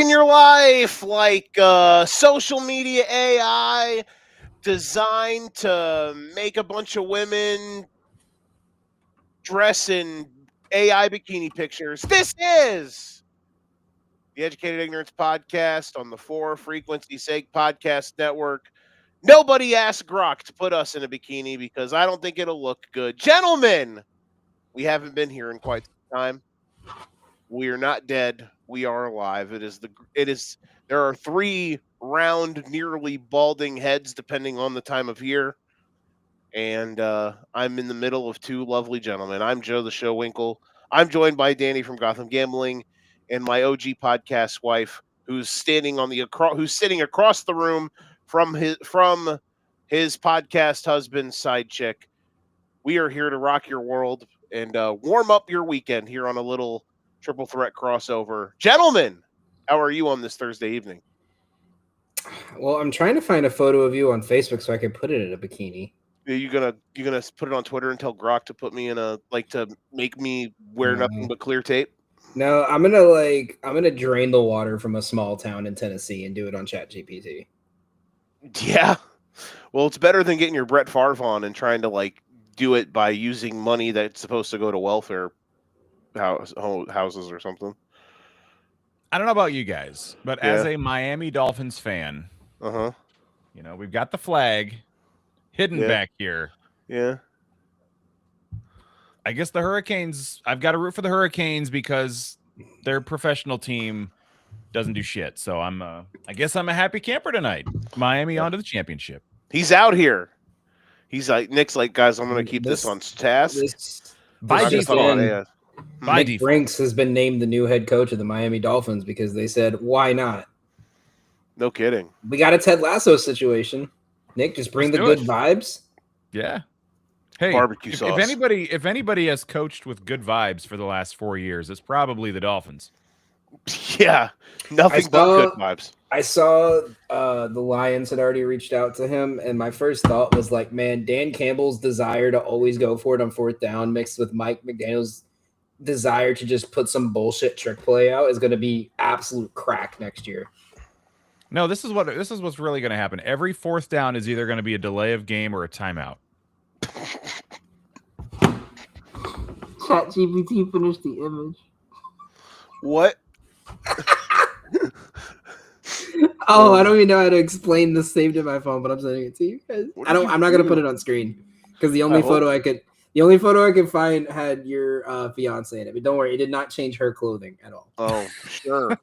in your life, like social media AI designed to make a bunch of women dress in AI bikini pictures. This is the Educated Ignorance Podcast on the For Frequency Sake Podcast Network. Nobody asked Grok to put us in a bikini because I don't think it'll look good. Gentlemen, we haven't been here in quite some time. We are not dead. We are alive. There are 3 round, nearly balding heads, depending on the time of year. And I'm in the middle of 2 lovely gentlemen. I'm Joe the Show Winkle. I'm joined by Danny from Gotham Gambling and my OG podcast wife, who's sitting across the room from his podcast husband's side chick. We are here to rock your world and warm up your weekend here on a little triple threat crossover. Gentlemen, how are you on this Thursday evening? Well, I'm trying to find a photo of you on Facebook so I can put it in a bikini. Are you gonna put it on Twitter and tell Grok to put me in to make me wear nothing but clear tape? No, I'm gonna drain the water from a small town in Tennessee and do it on ChatGPT. Yeah. Well, it's better than getting your Brett Favre on and trying to do it by using money that's supposed to go to welfare houses or something. I don't know about you guys, but as a Miami Dolphins fan, we've got the flag hidden back here. Yeah. I guess the Hurricanes, I've got to root for the Hurricanes because their professional team doesn't do shit. So I guess I'm a happy camper tonight. Miami onto the championship. He's out here. He's Nick's guys, I'm going to keep this on task. By default, Nick Brinks has been named the new head coach of the Miami Dolphins because they said, why not? No kidding. We got a Ted Lasso situation. Nick, just bring the good vibes. Yeah. Hey, barbecue sauce. If anybody has coached with good vibes for the last 4 years, it's probably the Dolphins. Yeah, nothing but good vibes. I saw the Lions had already reached out to him, and my first thought was man, Dan Campbell's desire to always go for it on 4th down mixed with Mike McDaniel's desire to just put some bullshit trick play out is going to be absolute crack next year. No, this is what's really going to happen. Every 4th down is either going to be a delay of game or a timeout. ChatGPT finished the image. What? I don't even know how to explain this saved in my phone, but I'm sending it to you guys. I'm not gonna put it on screen because the only photo I could find had your fiance in it. But don't worry, it did not change her clothing at all. Oh, sure.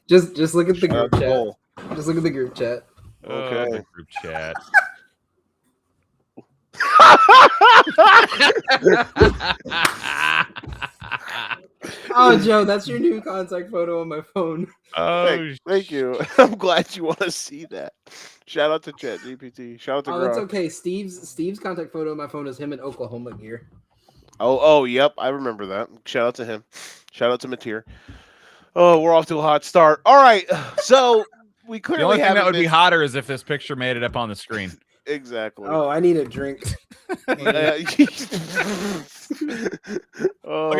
just look at the group chat. Just look at the group chat. Okay. The group chat. Oh, Joe, that's your new contact photo on my phone. Oh, thank you. I'm glad you want to see that. Shout out to ChatGPT. Shout out to Grok. That's okay. Steve's contact photo on my phone is him in Oklahoma gear. Oh, yep. I remember that. Shout out to him. Shout out to Matir. Oh, we're off to a hot start. All right. So we clearly the only thing that would be hotter is if this picture made it up on the screen. Exactly. Oh, I need a drink. Look at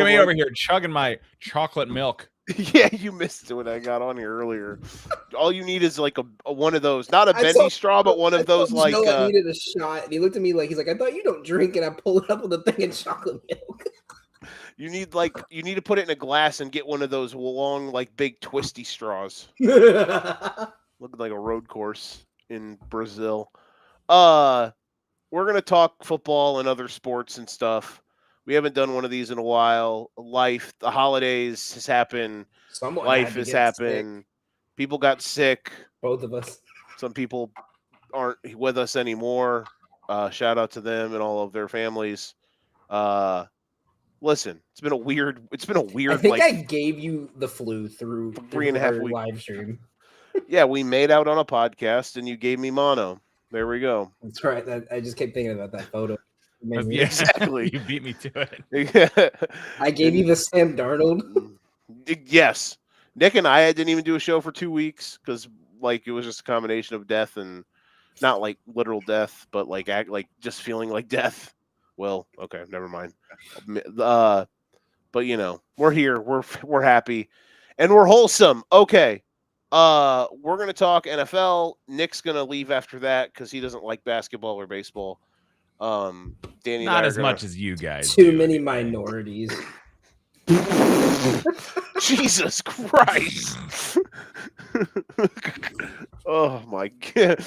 me over here chugging my chocolate milk. Yeah, you missed it when I got on here earlier. All you need is a one of those, not a bendy straw, but one of those I needed a shot, and he looked at me he's like, I thought you don't drink, and I pulled it up with a thing of chocolate milk. You need to put it in a glass and get one of those long, big twisty straws. Looking like a road course in Brazil. We're gonna talk football and other sports and stuff. We haven't done one of these in a while. The holidays has happened. Life has happened. Sick. People got sick. Both of us. Some people aren't with us anymore. Shout out to them and all of their families. Listen, it's been a weird. I think I gave you the flu through 3.5 weeks live stream. Yeah, we made out on a podcast, and you gave me mono. There we go. That's right. I just kept thinking about that photo. Yeah, exactly. You beat me to it. I gave you the Sam Darnold. Yes. Nick and I didn't even do a show for 2 weeks because it was just a combination of death and not literal death, but just feeling like death. Well, okay, never mind. But we're here. We're happy. And we're wholesome. Okay. We're gonna talk NFL. Nick's gonna leave after that because he doesn't like basketball or baseball. Danny and I Not are as gonna. much as you guys Too do. many anyway. minorities. Jesus Christ. Oh my god.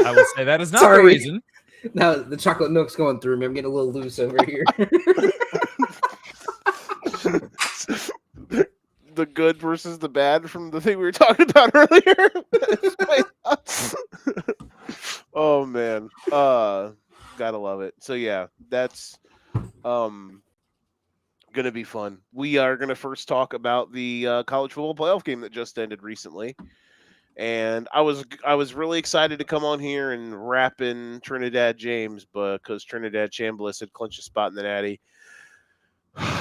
I will say that is not the Sorry. reason. Now the chocolate milk's going through me. I'm getting a little loose over here. The good versus the bad from the thing we were talking about earlier. Oh man. Gotta love it. So yeah, that's gonna be fun. We are gonna first talk about the college football playoff game that just ended recently. And I was really excited to come on here and rap in Trinidad James, because Trinidad Chambliss had clinched a spot in the Natty.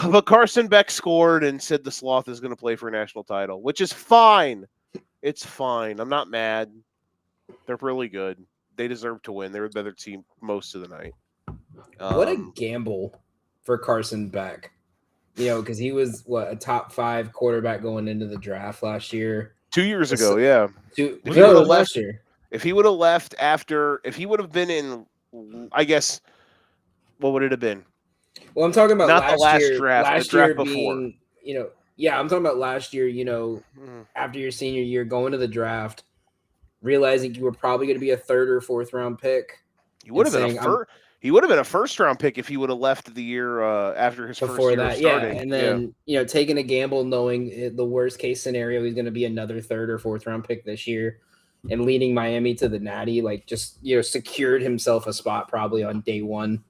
But Carson Beck scored and said the Sloth is going to play for a national title, which is fine. It's fine. I'm not mad. They're really good. They deserve to win. They're the better team most of the night. What a gamble for Carson Beck. Because he was a top 5 quarterback going into the draft last year. 2 years ago, yeah. Last year. If he would have left if he would have been in, I guess, what would it have been? Well, I'm talking about not the last year. draft, Last the draft year before. being, I'm talking about last year. After your senior year, going to the draft, realizing you were probably going to be a 3rd or 4th round pick. He would have been He would have been a 1st round pick if he would have left the year after his first year of starting. Yeah, and then taking a gamble, knowing the worst case scenario, he's going to be another 3rd or 4th round pick this year, and leading Miami to the Natty, secured himself a spot probably on day 1.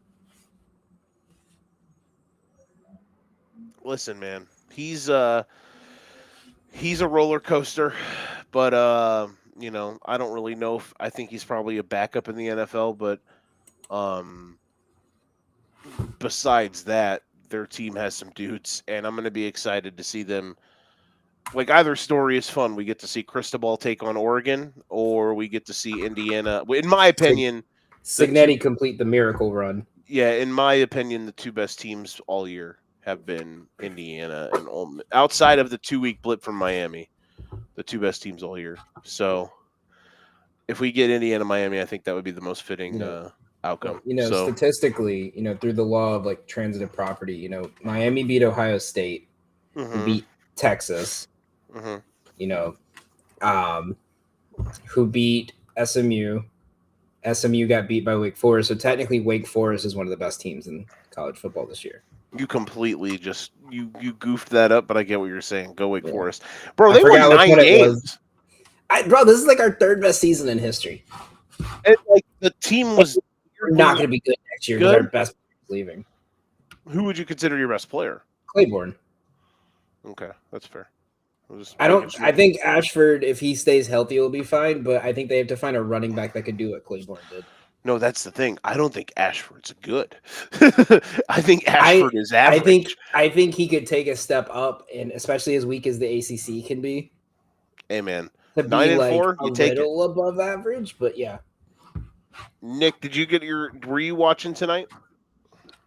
Listen, man, he's a roller coaster, but I don't really know if I think he's probably a backup in the NFL, but besides that, their team has some dudes, and I'm going to be excited to see them. Either story is fun. We get to see Cristobal take on Oregon, or we get to see Indiana. In my opinion, Signetti complete the miracle run. Yeah, in my opinion, the 2 best teams all year have been Indiana and Ole Miss. Outside of the 2-week blip from Miami, the 2 best teams all year. So if we get Indiana, Miami, I think that would be the most fitting outcome. Statistically, through the law of transitive property, Miami beat Ohio State, who beat Texas, who beat SMU. SMU got beat by Wake Forest, so technically Wake Forest is one of the best teams in college football this year. You completely just you goofed that up, but I get what you're saying. Go Wake Forest, bro. They won 9 games. Bro, this is our 3rd best season in history. And, the team was not going to be good next year because our best player is leaving. Who would you consider your best player? Claiborne. Okay, that's fair. I think Ashford, if he stays healthy, will be fine, but I think they have to find a running back that could do what Claiborne did. No, that's the thing. I don't think Ashford's good. I think Ashford is average. I think he could take a step up, and especially as weak as the ACC can be. Hey, man. To 9-4, you take it. A little above average, but yeah. Nick, were you watching tonight?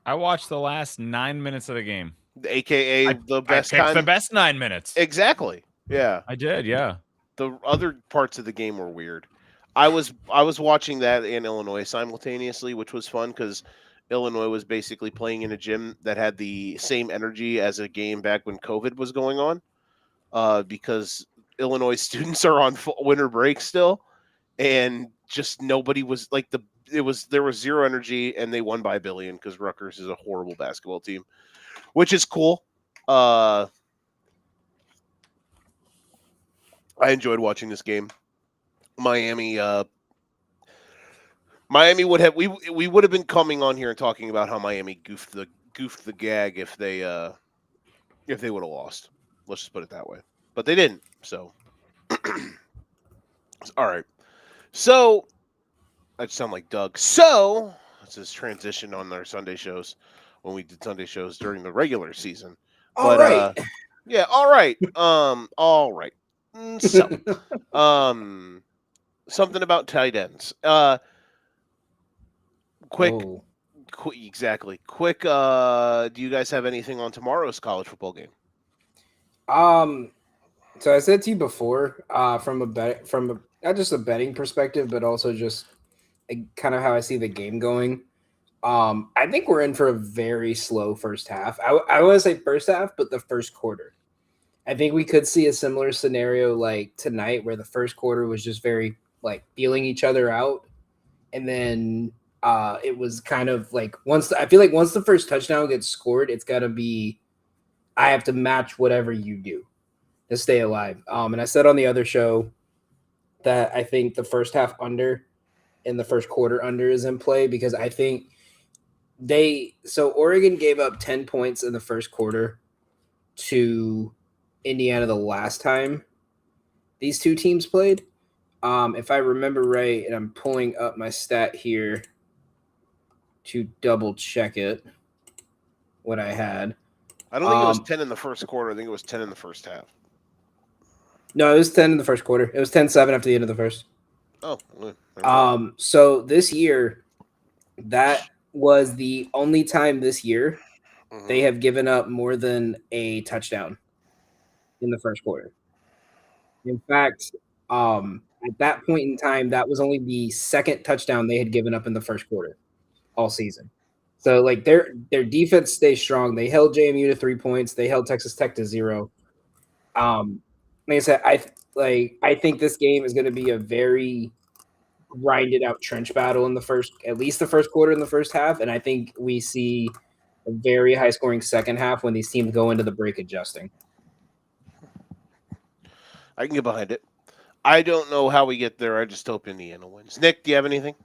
I watched the last 9 minutes of the game. AKA the best I picked the best 9 minutes. Exactly. Yeah. I did, yeah. The other parts of the game were weird. I was watching that in Illinois simultaneously, which was fun because Illinois was basically playing in a gym that had the same energy as a game back when COVID was going on, because Illinois students are on winter break still, and just nobody was there was zero energy, and they won by a billion because Rutgers is a horrible basketball team, which is cool. I enjoyed watching this game. Miami would have we would have been coming on here and talking about how Miami goofed the gag if they would have lost. Let's just put it that way. But they didn't. So all right. So I sound like Doug. So let's just transition on our Sunday shows when we did Sunday shows during the regular season. All right. Yeah, all right. All right. So something about tight ends. Quick. Exactly. Quick. Do you guys have anything on tomorrow's college football game? So I said to you before, from not just a betting perspective, but also just kind of how I see the game going. I think we're in for a very slow first half. I want to say first half, but the first quarter. I think we could see a similar scenario like tonight, where the first quarter was just very like feeling each other out, and then it was kind of like I feel like once the first touchdown gets scored, it's got to be I have to match whatever you do to stay alive. And I said on the other show that I think the first half under and the first quarter under is in play because I think Oregon gave up 10 points in the first quarter to Indiana the last time these two teams played. If I remember right, and I'm pulling up my stat here to double check it, what I had. I don't think it was 10 in the first quarter. I think it was 10 in the first half. No, it was 10 in the first quarter. It was 10-7 after the end of the first. Oh. So this year, that was the only time this year they have given up more than a touchdown in the first quarter. In fact, at that point in time, that was only the second touchdown they had given up in the first quarter all season. So like their defense stays strong. They held JMU to 3 points. They held Texas Tech to 0. Like I said, I think this game is going to be a very grinded out trench battle in at least the first quarter and the first half. And I think we see a very high scoring second half when these teams go into the break adjusting. I can get behind it. I don't know how we get there. I just hope Indiana wins. Nick, do you have anything?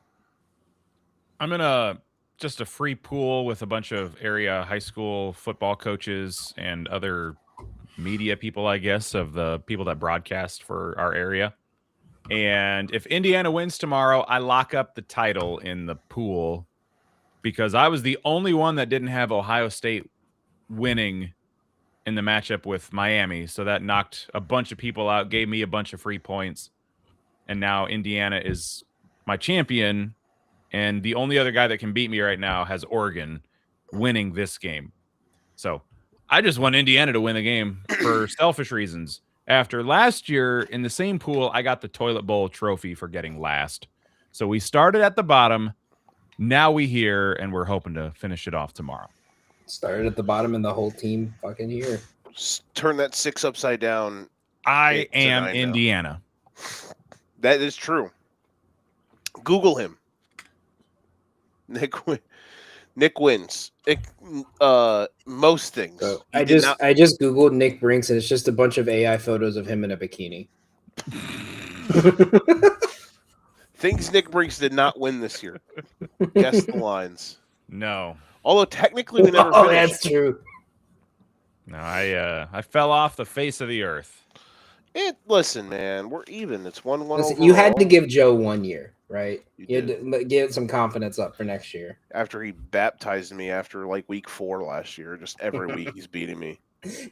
I'm in just a free pool with a bunch of area high school football coaches and other media people, I guess, of the people that broadcast for our area. And if Indiana wins tomorrow, I lock up the title in the pool because I was the only one that didn't have Ohio State winning in the matchup with Miami. So that knocked a bunch of people out, gave me a bunch of free points. And now Indiana is my champion. And the only other guy that can beat me right now has Oregon winning this game. So I just want Indiana to win the game for selfish reasons. After last year in the same pool, I got the toilet bowl trophy for getting last. So we started at the bottom. Now we here, and we're hoping to finish it off tomorrow. Started at the bottom and the whole team fucking here. Turn that 6 upside down. I am Indiana. That is true. Google him. Nick wins. Most things. So I just Googled Nick Brinks and it's just a bunch of AI photos of him in a bikini. Things Nick Brinks did not win this year. Guess the lines. No. Although technically we never finished. That's true. No, I fell off the face of the earth. Listen, man, we're even. It's 1-1 overall. You had to give Joe 1 year, right? You had to get some confidence up for next year. After he baptized me after like week 4 last year, just every week he's beating me.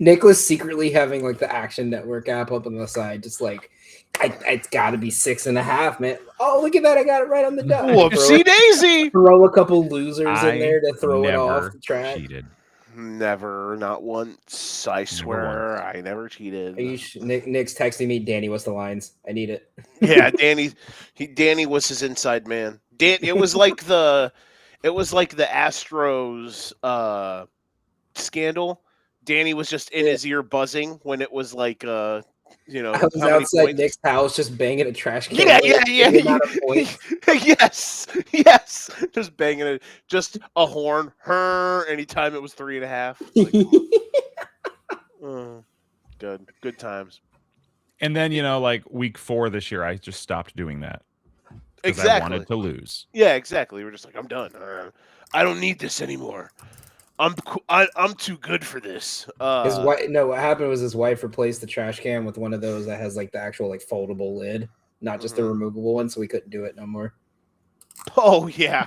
Nick was secretly having like the Action Network app up on the side, just like it's got to be 6.5, man. Oh, look at that! I got it right on the dot. Whoopsie daisy! Throw a couple losers in there to throw it off the track. Cheated. Never, not once. I swear, I never cheated. Nick's texting me, Danny. What's the lines? I need it. Yeah, Danny was his inside man. It was like the Astros scandal. Danny was just in his ear buzzing when it was like I was outside Nick's house just banging a trash can. Yeah. Yes. Just banging it. Just a horn. Anytime it was 3.5. Good times. And then, like week 4 this year, I just stopped doing that. Exactly. I wanted to lose. Yeah, exactly. We're just like, I'm done. I don't need this anymore. I'm too good for this. His wife. No, what happened was his wife replaced the trash can with one of those that has like the actual like foldable lid, not just the removable one, so we couldn't do it no more. Oh yeah.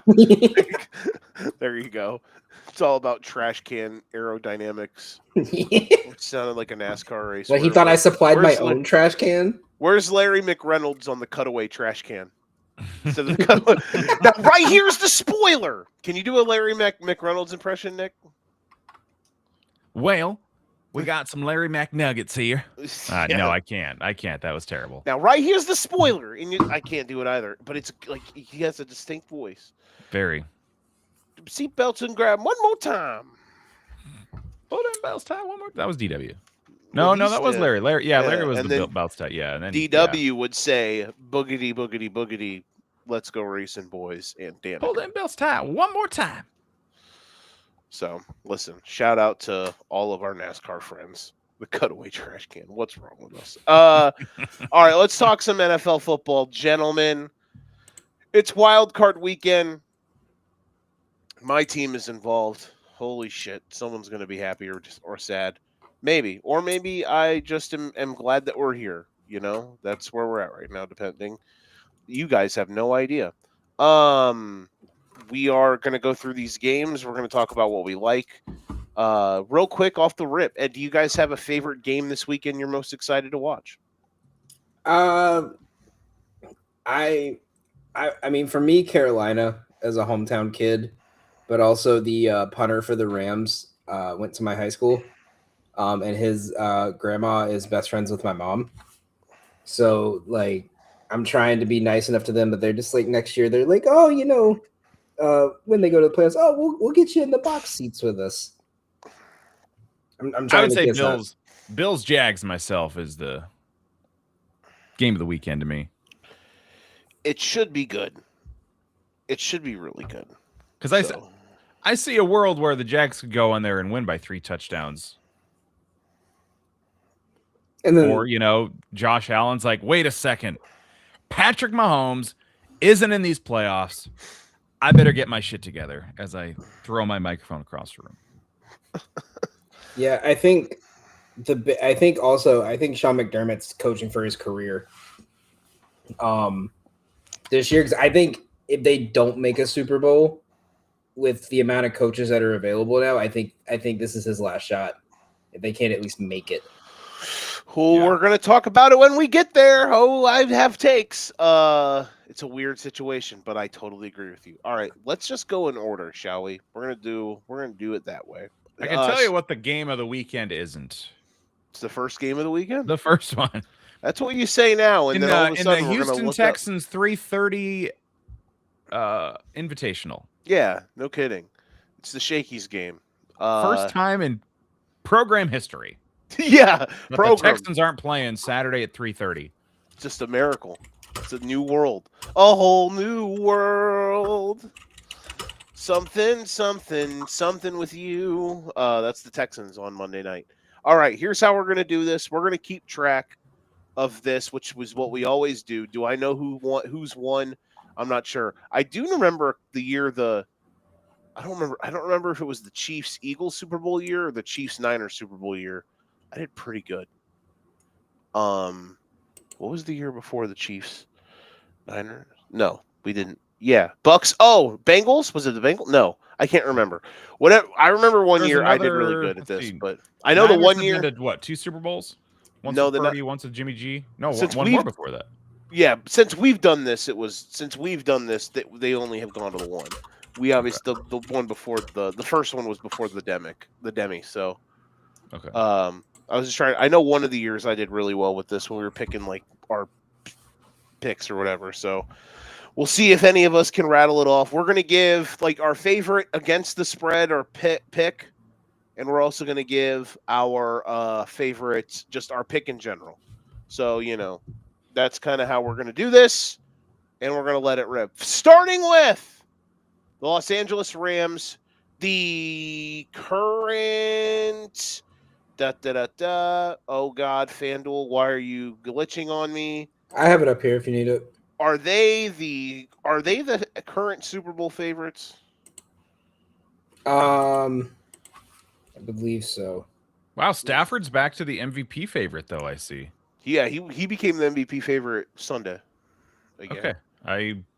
There you go. It's all about trash can aerodynamics. Which sounded like a NASCAR race. But he thought I supplied my own trash can. Where's Larry McReynolds on the cutaway trash can? Now, right here's the spoiler. Can you do a Larry McReynolds impression, Nick? Well, We got some Larry McNuggets here. Yeah. No, I can't. That was terrible. Now, right here's the spoiler, and I can't do it either. But it's like he has a distinct voice. Very. Seatbelts and grab one more time. Hold on, belts tight one more. That was DW. No, that was Larry. Larry was the belts tight. Yeah, and then DW would say boogity boogity boogity. Let's go racing, boys, and damn. Hold them belts tight one more time. So, listen, shout out to all of our NASCAR friends. The cutaway trash can. What's wrong with us? All right, let's talk some NFL football, gentlemen. It's wild card weekend. My team is involved. Holy shit. Someone's going to be happy or sad. Maybe. Or maybe I just am glad that we're here. You know, that's where we're at right now, depending. You guys have no idea. We are going to go through these games. We're going to talk about what we like. Real quick off the rip, Ed, do you guys have a favorite game this weekend you're most excited to watch? I mean, for me, Carolina as a hometown kid, but also the punter for the Rams went to my high school, and his grandma is best friends with my mom. So, like, I'm trying to be nice enough to them, but they're just like next year. They're like, oh, you know, when they go to the playoffs, oh, we'll get you in the box seats with us. I'm trying to say Bills Jags myself is the game of the weekend to me. It should be good. It should be really good. Because I see a world where the Jags could go in there and win by 3 touchdowns. And then, or, you know, Josh Allen's like, wait a second. Patrick Mahomes isn't in these playoffs. I better get my shit together as I throw my microphone across the room. Yeah, I think Sean McDermott's coaching for his career this year, because I think if they don't make a Super Bowl with the amount of coaches that are available now, I think this is his last shot. If they can't at least make it. We're going to talk about it when we get there. I have takes. It's a weird situation, but I totally agree with you. All right, let's just go in order, shall we? We're gonna do it that way. I can tell you what the game of the weekend isn't. It's the first game of the weekend? The first one. That's what you say now. And then all of a sudden, the Houston Texans 3:30 invitational. Yeah, no kidding. It's the Shakey's game. First time in program history. Yeah, the Texans aren't playing Saturday at 3:30. It's just a miracle. It's a new world. A whole new world. Something with you. That's the Texans on Monday night. All right, here's how we're going to do this. We're going to keep track of this, which was what we always do. Do I know who's won? I'm not sure. I do remember the year I don't remember if it was the Chiefs-Eagles Super Bowl year or the Chiefs-Niners Super Bowl year. I did pretty good. What was the year before the Chiefs? Niners? No, we didn't. Yeah, Bucks. Oh, Bengals? Was it the Bengals? No, I can't remember. Whatever. I remember one year I did really good at this, but I know the one year. Did what? 2 Super Bowls? Once with Purdy, once with Jimmy G. No, one more before that. Yeah, since we've done this, that they only have gone to the one. We obviously the one before the first one was before the Demi. So, okay. I was just trying. I know one of the years I did really well with this when we were picking like our picks or whatever. So we'll see if any of us can rattle it off. We're gonna give like our favorite against the spread or pick, and we're also gonna give our favorites, just our pick in general. So that's kind of how we're gonna do this, and we're gonna let it rip. Starting with the Los Angeles Rams, the current. Oh God, FanDuel, why are you glitching on me? I have it up here if you need it. Are they the current Super Bowl favorites? I believe so. Wow, Stafford's back to the MVP favorite though, I see. Yeah, he became the MVP favorite Sunday. Again. Okay.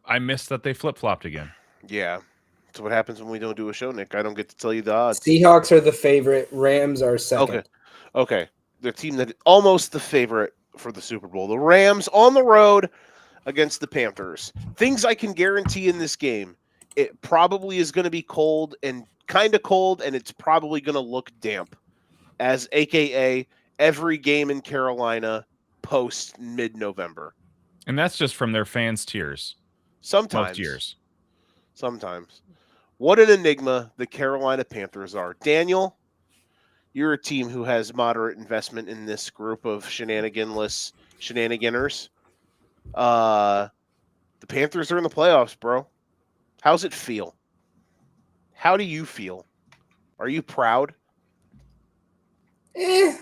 I missed that they flip-flopped again. Yeah. That's what happens when we don't do a show, Nick. I don't get to tell you the odds. Seahawks are the favorite. Rams are second. Okay. The team that almost the favorite for the Super Bowl. The Rams on the road against the Panthers. Things I can guarantee in this game. It probably is going to be cold, and it's probably going to look damp. as AKA every game in Carolina post mid-November. And that's just from their fans' tiers. Sometimes. Most years. Sometimes. What an enigma the Carolina Panthers are. Daniel, you're a team who has moderate investment in this group of shenaniganless shenaniganers. The Panthers are in the playoffs, bro. How's it feel? How do you feel? Are you proud? I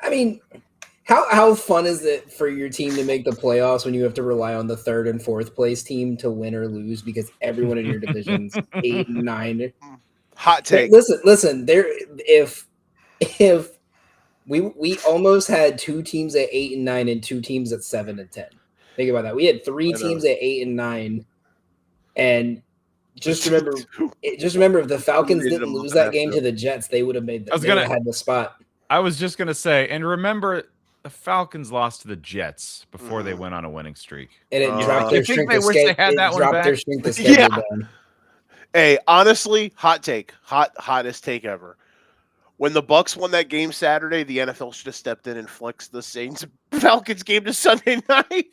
mean, how fun is it for your team to make the playoffs when you have to rely on the 3rd and 4th place team to win or lose because everyone in your division's 8 and 9? Hot take. Listen. There, if we almost had 2 teams at 8 and 9 and 2 teams at 7 and 10. Think about that. We had 3 teams at 8 and 9, and just remember if the Falcons didn't lose that game to the Jets, they would have made. They would have had the spot. I was just gonna say, and remember, the Falcons lost to the Jets before they went on a winning streak, and it dropped their strength to wish they had that one back? Their strength to schedule down. Hey, honestly, hot take, hottest take ever. When the Bucs won that game Saturday, the NFL should have stepped in and flexed the Saints Falcons game to Sunday night.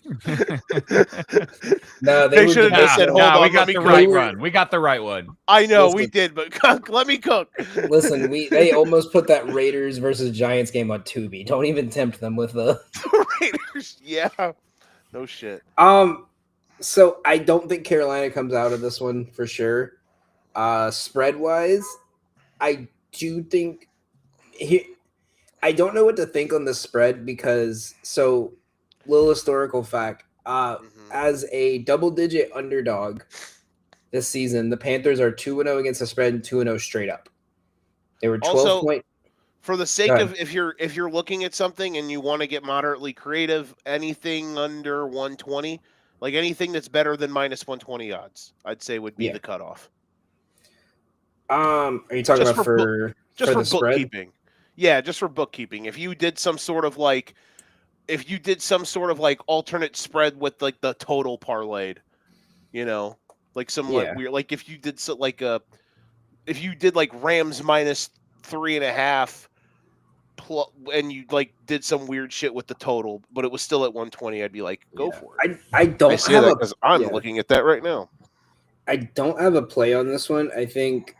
No, they should have just said, "Hold on, we got the right one. We got the right one." I know we did, but let me cook. Listen, they almost put that Raiders versus Giants game on Tubi. Don't even tempt them with the Raiders. Yeah, no shit. So I don't think Carolina comes out of this one for sure. Spread wise, I do think. I don't know what to think on the spread because little historical fact. As a double-digit underdog this season, the Panthers are 2-0 against the spread and 2-0 straight up. They were 12 point. For the sake of if you're looking at something and you want to get moderately creative, anything under 120, like anything that's better than minus 120 odds, I'd say would be the cutoff. Are you talking about for the bookkeeping? Yeah, just for bookkeeping. If you did some sort of like alternate spread with like the total parlayed, like some like weird, like if you did if you did like Rams minus 3.5 and you like did some weird shit with the total, but it was still at 120, I'd be like, go for it. I don't see that because I'm looking at that right now. I don't have a play on this one. I think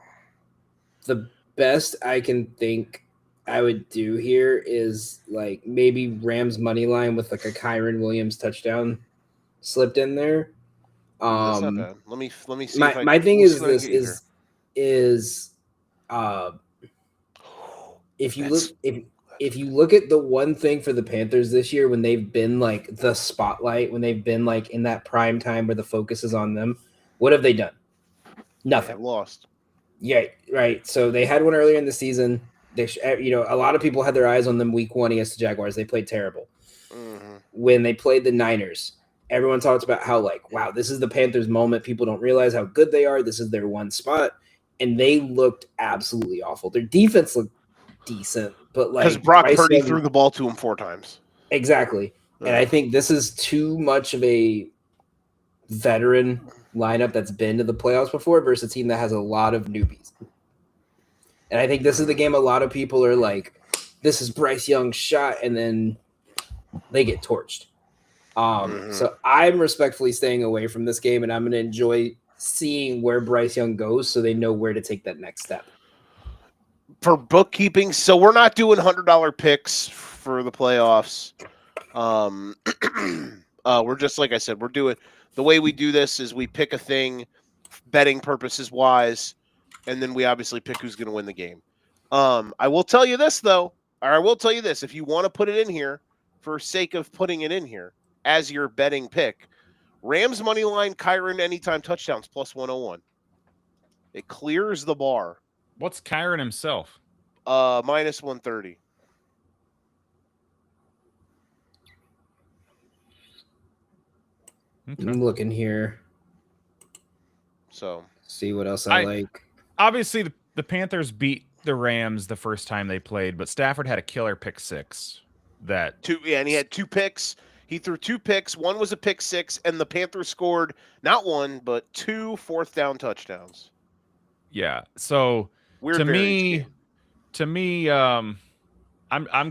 the best I can think I would do here is like maybe Rams money line with like a Kyron Williams touchdown slipped in there. That's not bad. Let me see. My thing is this if you look at the one thing for the Panthers this year when they've been like the spotlight, when they've been like in that prime time where the focus is on them, what have they done? Nothing. They lost. Yeah, right. So they had one earlier in the season. They, a lot of people had their eyes on them week 1 against the Jaguars. They played terrible. Mm-hmm. When they played the Niners, everyone talks about how like, wow, this is the Panthers' moment. People don't realize how good they are. This is their one spot, and they looked absolutely awful. Their defense looked decent, but like because Brock Purdy threw the ball to him 4 times. Exactly, and I think this is too much of a veteran lineup that's been to the playoffs before versus a team that has a lot of newbies. And I think this is the game a lot of people are like, this is Bryce Young's shot, and then they get torched. So I'm respectfully staying away from this game, and I'm going to enjoy seeing where Bryce Young goes so they know where to take that next step. For bookkeeping, so we're not doing $100 picks for the playoffs. We're just, like I said, we're doing – the way we do this is we pick a thing, betting purposes wise, and then we obviously pick who's going to win the game. I will tell you this, though. Or I will tell you this. If you want to put it in here for sake of putting it in here as your betting pick, Rams money line, Kyron anytime touchdowns plus 101. It clears the bar. What's Kyron himself? Minus 130. Okay. I'm looking here. So see what else I like. Obviously, the Panthers beat the Rams the first time they played, but Stafford had a killer pick 6. And he had 2 picks. He threw 2 picks. One was a pick 6, and the Panthers scored not 1 but 2 fourth down touchdowns. Yeah. So weird to me, to me, I'm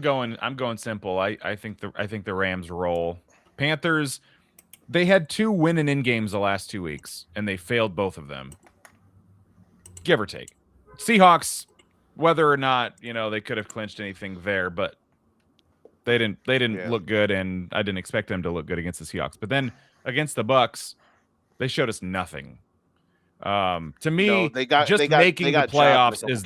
going simple. I think the Rams roll. Panthers, they had 2 winning in games the last 2 weeks, and they failed both of them, give or take. Seahawks, whether or not they could have clinched anything there, but they didn't look good, and I didn't expect them to look good against the Seahawks. But then against the Bucks, they showed us nothing. To me, No, they got making the playoffs is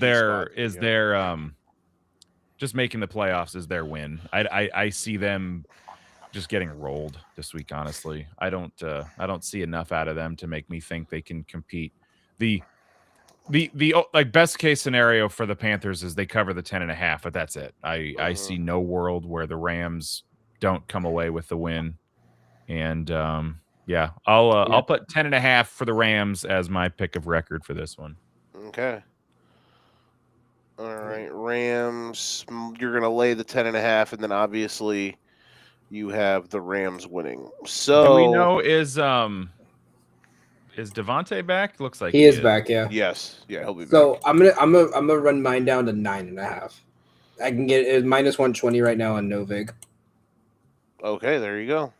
just making the playoffs is their win. I see them just getting rolled this week. Honestly, I don't see enough out of them to make me think they can compete. The like best case scenario for the Panthers is they cover the 10.5, but that's it. I see no world where the Rams don't come away with the win. And yeah, I'll put 10.5 for the Rams as my pick of record for this one. Okay. All right, Rams. You're gonna lay the 10.5, and then obviously you have the Rams winning. So do we know is Devontae back? Looks like he is back. Yeah. Yes. Yeah, he'll be back. So I'm gonna run mine down to 9.5. I can get it minus 120 right now on Novig. Okay, there you go.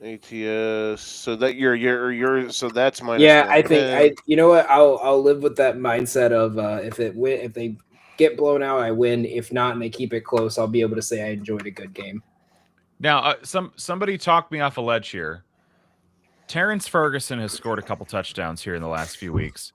ATS. So that you're so that's minus. Yeah, I think you know what, I'll live with that mindset of if they get blown out, I win. If not, and they keep it close, I'll be able to say I enjoyed a good game. Now, somebody talked me off a ledge here. Terrence Ferguson has scored a couple touchdowns here in the last few weeks.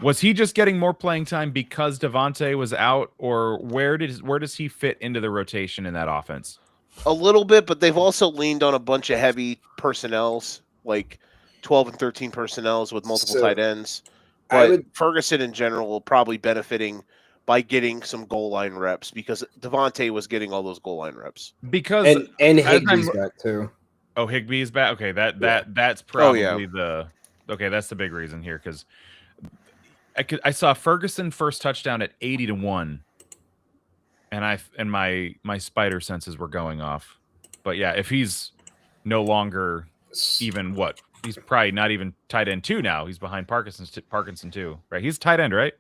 Was he just getting more playing time because Devontae was out, or where does he fit into the rotation in that offense? A little bit, but they've also leaned on a bunch of heavy personnels, like 12 and 13 personnels with multiple tight ends. But Ferguson in general will probably benefiting by getting some goal line reps because Devontae was getting all those goal line reps. Because and Higbee's back too. Oh, Higbee's back. Okay, that's probably that's the big reason here, because I saw Ferguson first touchdown at 80-1. And my spider senses were going off. But yeah, if he's no longer even he's probably not even tight end 2 now. He's behind Parkinson 2, right? He's tight end, right?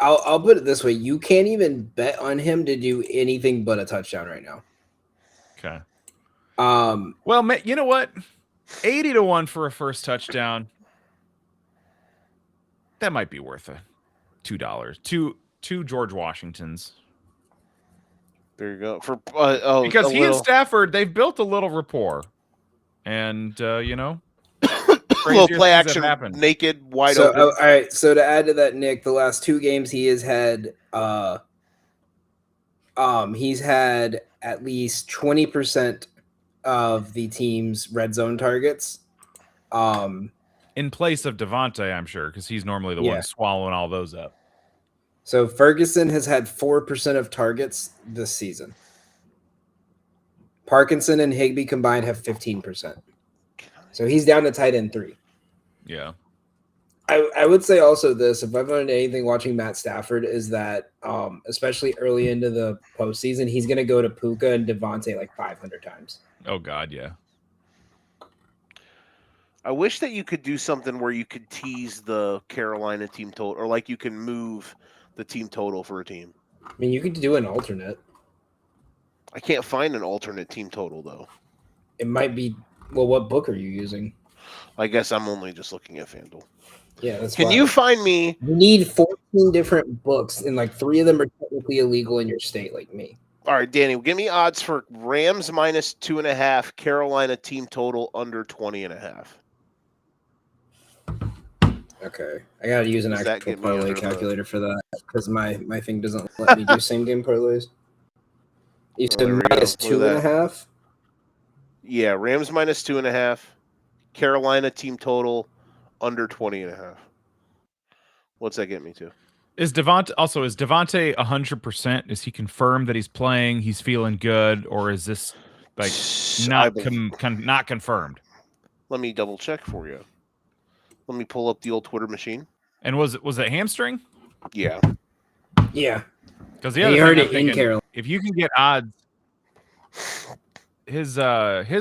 I'll put it this way: you can't even bet on him to do anything but a touchdown right now. Okay. Well, you know what? 80-1 for a first touchdown. That might be worth $2. Two George Washingtons. There you go. For because and Stafford, they've built a little rapport, and little play action, naked, wide open. All right. So to add to that, Nick, the last 2 games he has had, he's had at least 20% of the team's red zone targets. In place of Devontae, I'm sure, because he's normally the one swallowing all those up. So Ferguson has had 4% of targets this season. Parkinson and Higbee combined have 15%. So he's down to tight end 3. Yeah. I would say also this, if I've learned anything watching Matt Stafford, is that especially early into the postseason, he's going to go to Puka and Devontae like 500 times. Oh, God, yeah. I wish that you could do something where you could tease the Carolina team total, or like you can move the team total for a team. I mean, you could do an alternate. I can't find an alternate team total, though. It might be... Well, what book are you using? I guess I'm only just looking at FanDuel. Yeah, that's Can you find me... You need 14 different books, and like 3 of them are technically illegal in your state, like me. All right, Danny, give me odds for Rams minus 2.5, Carolina team total under 20.5. Okay, I gotta use an actual parlay calculator for that because my thing doesn't let me do same game parlays. You said minus 2.5. Yeah, Rams minus 2.5, Carolina team total under 20.5. What's that get me to? Is Devontae 100%? Is he confirmed that he's playing? He's feeling good, or is this like not confirmed? Let me double check for you. Let me pull up the old Twitter machine. And was it hamstring? Yeah. Yeah. Because the other thing I'm thinking, if you can get odds, his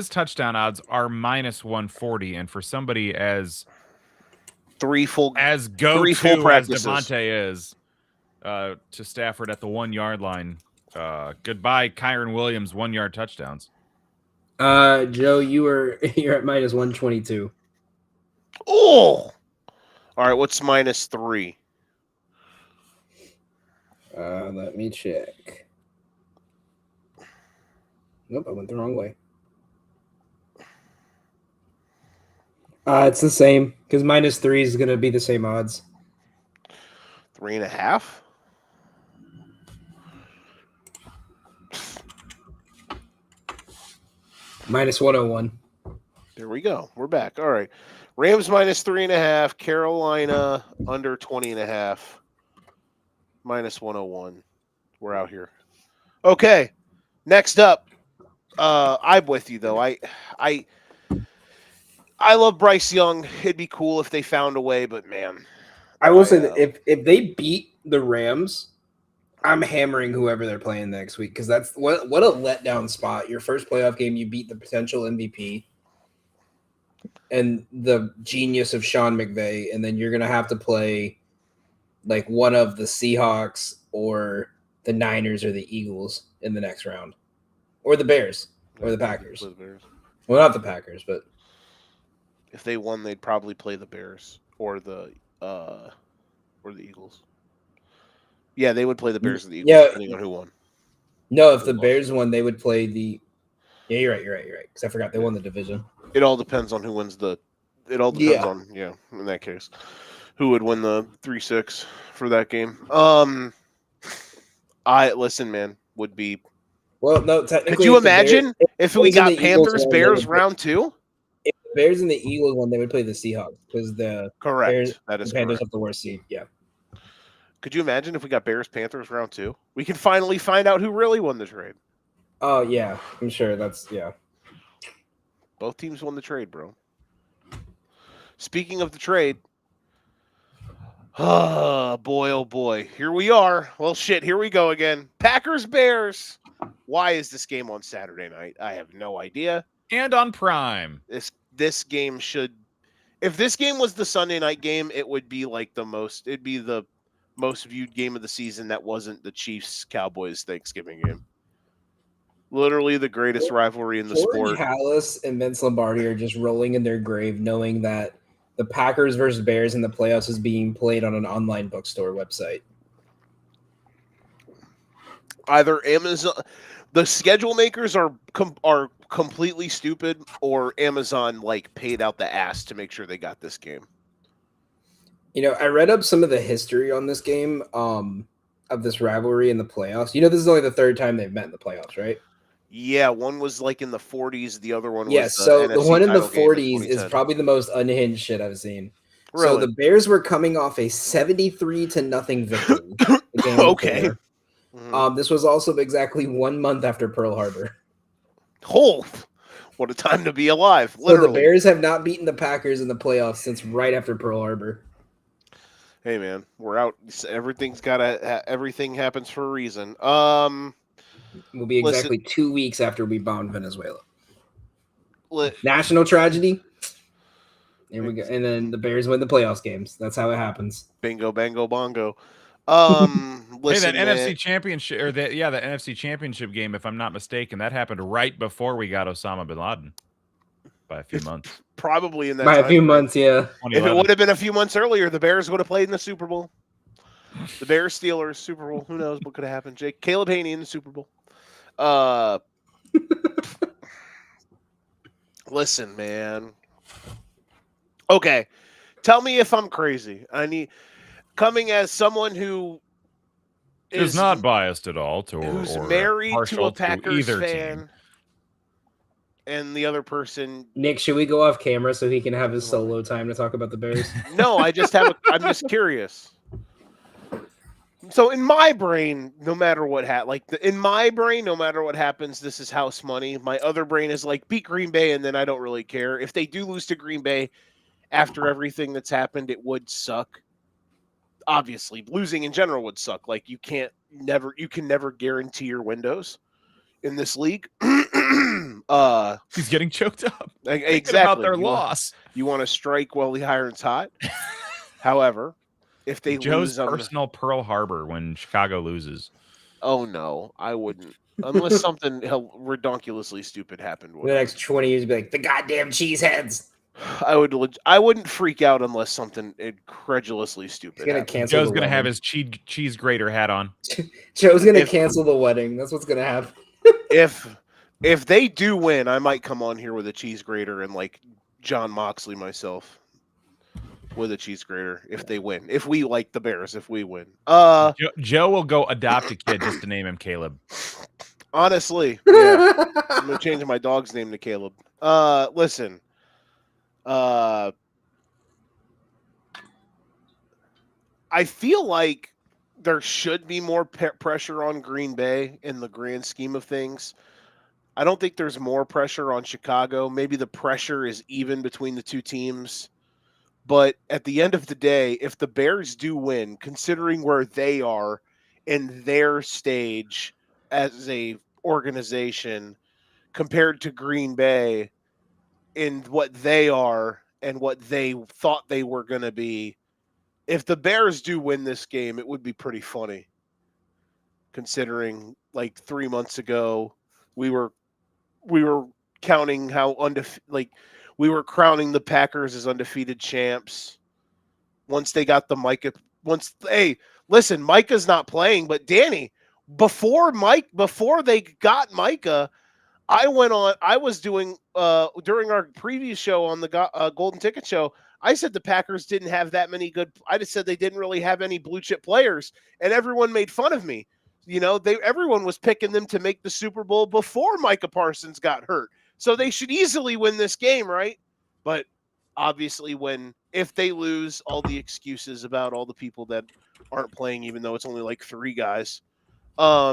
touchdown odds are minus 140, and for somebody as three full practices as Devontae is, to Stafford at the 1 yard line. Goodbye, Kyron Williams 1 yard touchdowns. Joe, you're at minus 122. Oh, all right. What's -3? Let me check. Nope, I went the wrong way. It's the same because -3 is going to be the same odds. 3.5. -101. There we go. We're back. All right. Rams -3.5. Carolina under 20.5. -101. We're out here. Okay. Next up. I'm with you though. I love Bryce Young. It'd be cool if they found a way, but man. I will say that if they beat the Rams, I'm hammering whoever they're playing next week because that's what a letdown spot. Your first playoff game, you beat the potential MVP and the genius of Sean McVay, and then you're gonna have to play like one of the Seahawks or the Niners or the Eagles in the next round, or the Bears or the Packers. Well, not the Packers, but if they won, they'd probably play the Bears or the Eagles. Yeah, they would play the Bears or the Eagles, depending on who won. No, if the Bears won, they would play the. Yeah, you're right. Because I forgot they won the division. It all depends on who wins the. It all depends on in that case, who would win the 3-6 for that game. I listen, man, would be. Well, no, technically. Could you imagine if we got Panthers Bears round 2? If the Bears and the Eagles won, they would play the Seahawks because the Bears, that is the Panthers correct. have the worst seed. Yeah. Could you imagine if we got Bears Panthers round 2? We can finally find out who really won the trade. Oh yeah, I'm sure Both teams won the trade, bro. Speaking of the trade, oh boy, here we are. Well, shit, here we go again. Packers Bears. Why is this game on Saturday night? I have no idea. And on Prime. This game should. If this game was the Sunday night game, it would be like it'd be the most viewed game of the season that wasn't the Chiefs-Cowboys Thanksgiving game. Literally the greatest rivalry in the sport. Hallis and Vince Lombardi are just rolling in their grave knowing that the Packers versus Bears in the playoffs is being played on an online bookstore website. Either Amazon, the schedule makers are completely stupid, or Amazon paid out the ass to make sure they got this game. You know, I read up some of the history on this game of this rivalry in the playoffs. You know, this is only the third time they've met in the playoffs, right? Yeah, one was in the 40s. The other one was so the one in the 40s is probably the most unhinged shit I've seen. Really? So the Bears were coming off a 73-0 victory. Okay. This was also exactly 1 month after Pearl Harbor. Oh, what a time to be alive! Literally. So the Bears have not beaten the Packers in the playoffs since right after Pearl Harbor. Hey man, we're out. Everything happens for a reason. Will be exactly 2 weeks after we bombed Venezuela. National tragedy. Here we go. And then the Bears win the playoffs games. That's how it happens. Bingo, bango, bongo. Listen, NFC Championship the NFC Championship game, if I'm not mistaken, that happened right before we got Osama bin Laden by a few months. Probably in that by a few months, yeah. If it would have been a few months earlier, the Bears would have played in the Super Bowl. The Bears Steelers Super Bowl. Who knows what could have happened? Caleb Haney in the Super Bowl. Listen, man. Okay, tell me if I'm crazy. Coming as someone who is not biased at all who's married to a Packers fan, team. And the other person. Nick, should we go off camera so he can have his solo time to talk about the Bears? No, I'm just curious. So in my brain, no matter what no matter what happens, this is house money. My other brain is beat Green Bay, and then I don't really care. If they do lose to Green Bay after everything that's happened, it would suck. Obviously, losing in general would suck. You can never guarantee your windows in this league. He's getting choked up. Exactly. About their loss. You want to strike while the iron's hot. However, If they Joe's lose, personal Pearl Harbor when Chicago loses. oh no, I wouldn't. Unless something redonkulously stupid happened. For the next 20 years, be like the goddamn cheeseheads. I wouldn't freak out unless something incredulously stupid He's gonna happened. cancel. Joe's the gonna have wedding. his cheese grater hat on. Joe's gonna If- cancel the wedding. That's what's gonna happen. If they do win, I might come on here with a cheese grater and like John Moxley myself with a cheese grater if they win. If we like the Bears, if we win. Joe will go adopt a kid just to name him Caleb. Honestly, yeah. I'm gonna change my dog's name to Caleb. Listen. I feel like there should be more pressure on Green Bay in the grand scheme of things. I don't think there's more pressure on Chicago. Maybe the pressure is even between the two teams. But at the end of the day, if the Bears do win, considering where they are in their stage as a organization compared to Green Bay in what they are and what they thought they were going to be, if the Bears do win this game, it would be pretty funny. Considering like 3 months ago, we were counting how we were crowning the Packers as undefeated champs. Once they got the Micah, listen, Micah's not playing, but Danny, before they got Micah, I was doing during our previous show on the Golden Ticket Show. I said the Packers didn't have that many good. I just said they didn't really have any blue chip players, and everyone made fun of me. You know, everyone was picking them to make the Super Bowl before Micah Parsons got hurt, so they should easily win this game, right? But obviously, if they lose, all the excuses about all the people that aren't playing, even though it's only like 3 guys. I